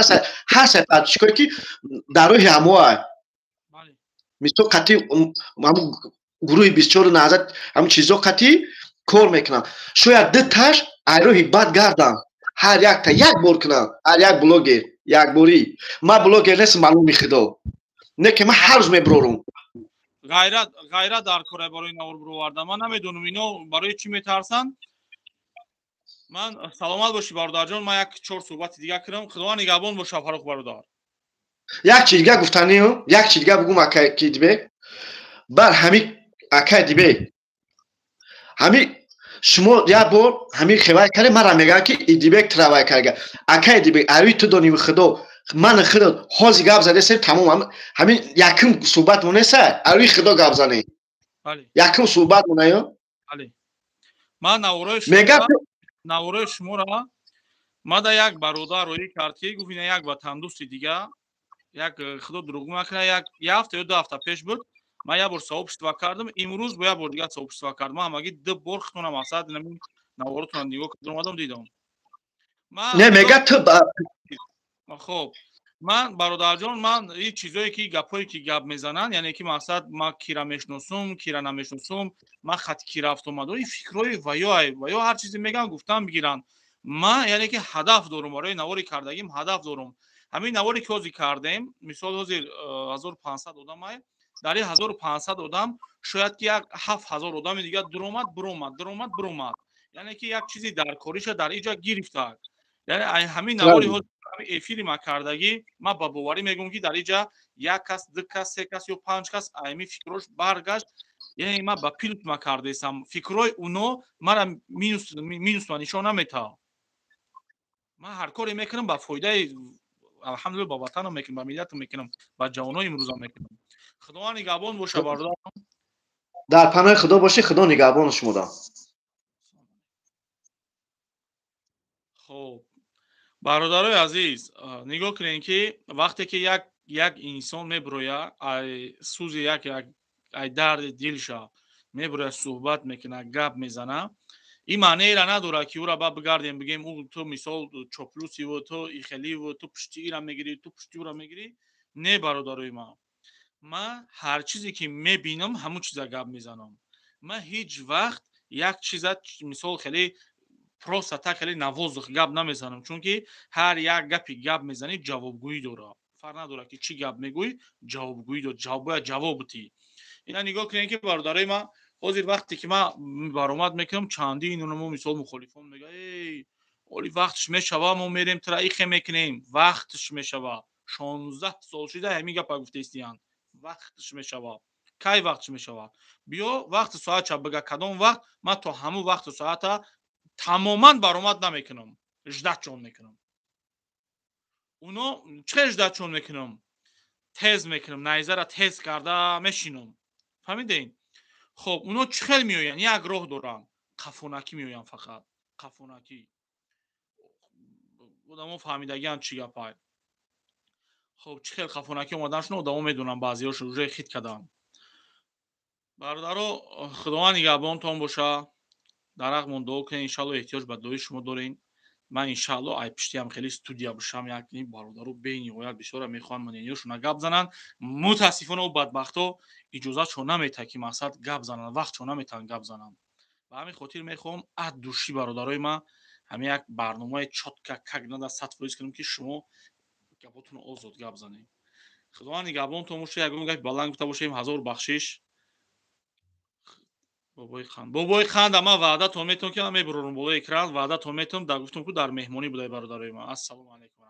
هر سه پادپیسکایی که در روی همواه مثل قطعی همون گروه 24 نهضت همین چیزا قطعی کار میکنن شاید دو تاش ایروی بعد گردن هر یک تا یک بار کنن هر یک بلوگر یک باری ما بلوگر نیست معلوم خدا نه که من هر روز میبرم غیرت در کار برای نور برآوردن من نمیدونم اینا برای چی میترسن من سلامت باشی برادر جان من یک 4 صحبت دیگه کردم خدا نگهبان باشه فرخ برادر یک چیز دیگه گفتنیو یک چیز دیگه بگم اکای دیبه بر همین اکای دیبه همین شما یا بار همین خبر کردی مرا میگه که ایدیبک تراوای کرده اکای دیبه اوی تو دونی خدا من خدا حاضی گپ زده سر تمام همین یکم صحبت مونسه اوی خدا گپ زنه بله یکم صحبت مونایو بله من نورای شما را ما دا یک برادر روی کرد که گفت اینا یک وطن دوست دیگه یک خدا دروغ نکنه یک هفته یا 2 هفته پیش بود من یک بار صحبت کردم امروز با یک بار دیگه صحبت کردم من مگه 2 بار خونم اسد نمی نوارتون نگاه کردم اومدم دیدم نه میگه تو خب من برادرجان من این چیزایی که گپایی که گپ میزنن یعنی که مقصد ما کیرا میشناسم کیرا نمیشناسم ما خط کی رفت اومد این فکرای و یا هر چیزی میگن گفتم بگیرن ما یعنی که هدف دارم برای نواری کردگیم هدف دارم همین نواری که حاضر کردیم مثال حاضر 1500 آدم های در این 1500 آدم شاید که یک 7000 آدم دیگه درومد یعنی که یک چیزی در کاریش در اینجا گرفته یعنی همین نواری همین افیری ما کردگی ما با باوری میگم که در اینجا یک کس دو کس سه کس یا پنج کس ایمی فکروش برگشت یعنی ما با پیلوت ما کردیم فکرای اونو مرا مینوس و نشان نمیتا ما هر کاری میکنم با فایده الحمدلله با وطنم میکنم با ملتم میکنم با جوانای امروز هم میکنم خدا نگهبان باشه برادر در پناه خدا باشه خدا نگهبان شما دارم خب برادرای عزیز نگاه کنین که وقتی که یک انسان میبروید سوز یک درد دلش میبروید صحبت میکنه گپ میزنه این معنی را نداره که او را بگردیم بگیم او تو مثال چاپلوسی و تو ایخلی و تو پشتی را میگیری تو پشتی را میگیری نه برادرای من هر چیزی که میبینم همون چیزا گپ میزنم من هیچ وقت یک چیز مثال خیلی پروستا خیلی نوازخ گپ نمیزنم چون که هر یک گپی گپ میزنی جوابگویی داره فرق نداره که چی گپ میگویی جوابگویی داره جوابتی اینا نگاه کنین که برادرای ما حاضر وقتی که ما برآمد میکنم چندی اینو مثال مخالفان میگه ای ولی وقتش میشوه ما میریم ترایخ میکنیم وقتش میشوه 16 سال شده همین گپ گفته استیان وقتش میشوه کی وقتش میشوه بیا وقت ساعت چا بگه کدام وقت ما تو همون وقت ساعت تماما برآمد نمیکنم اجدت چون میکنم اونو چه اجدت چون میکنم تز میکنم نیزه را تز کرده میشینم فهمیدین خب اونو چخل میوین یک راه دارن قفونکی میوین فقط قفونکی بودم فهمیدگی چی گپای خب چخل قفونکی اومدن شنو آدمو میدونم بعضیاش روی خیت کردن برادرو خداوند نگهبانتون باشه درق مونده که انشالله احتیاج به دوی شما دارین من انشالله ای پشتی هم خیلی استودیا بشم یک برادرو بین نهایت بسیار میخوان من یاشون گپ زنن متاسفانه او بدبختو اجازه چون نمیته که مقصد گپ زنن وقت چون نمیتن گپ زنن و همین خاطر میخوام اد دوشی برادرای ما همین یک برنامه چوتکا کگندا 100% کنیم که شما گپاتون آزاد گپ زنین خدا نگهبانتون باشه یگون گپ بلند گفته باشیم هزار بخشش бобои ханд ама ваъдатон метавонам ки ман мебурорам болои экран ваъдатон метавонам дар гуфтам ку дар меҳмонӣ будай бародарои ман ассалому алайкум.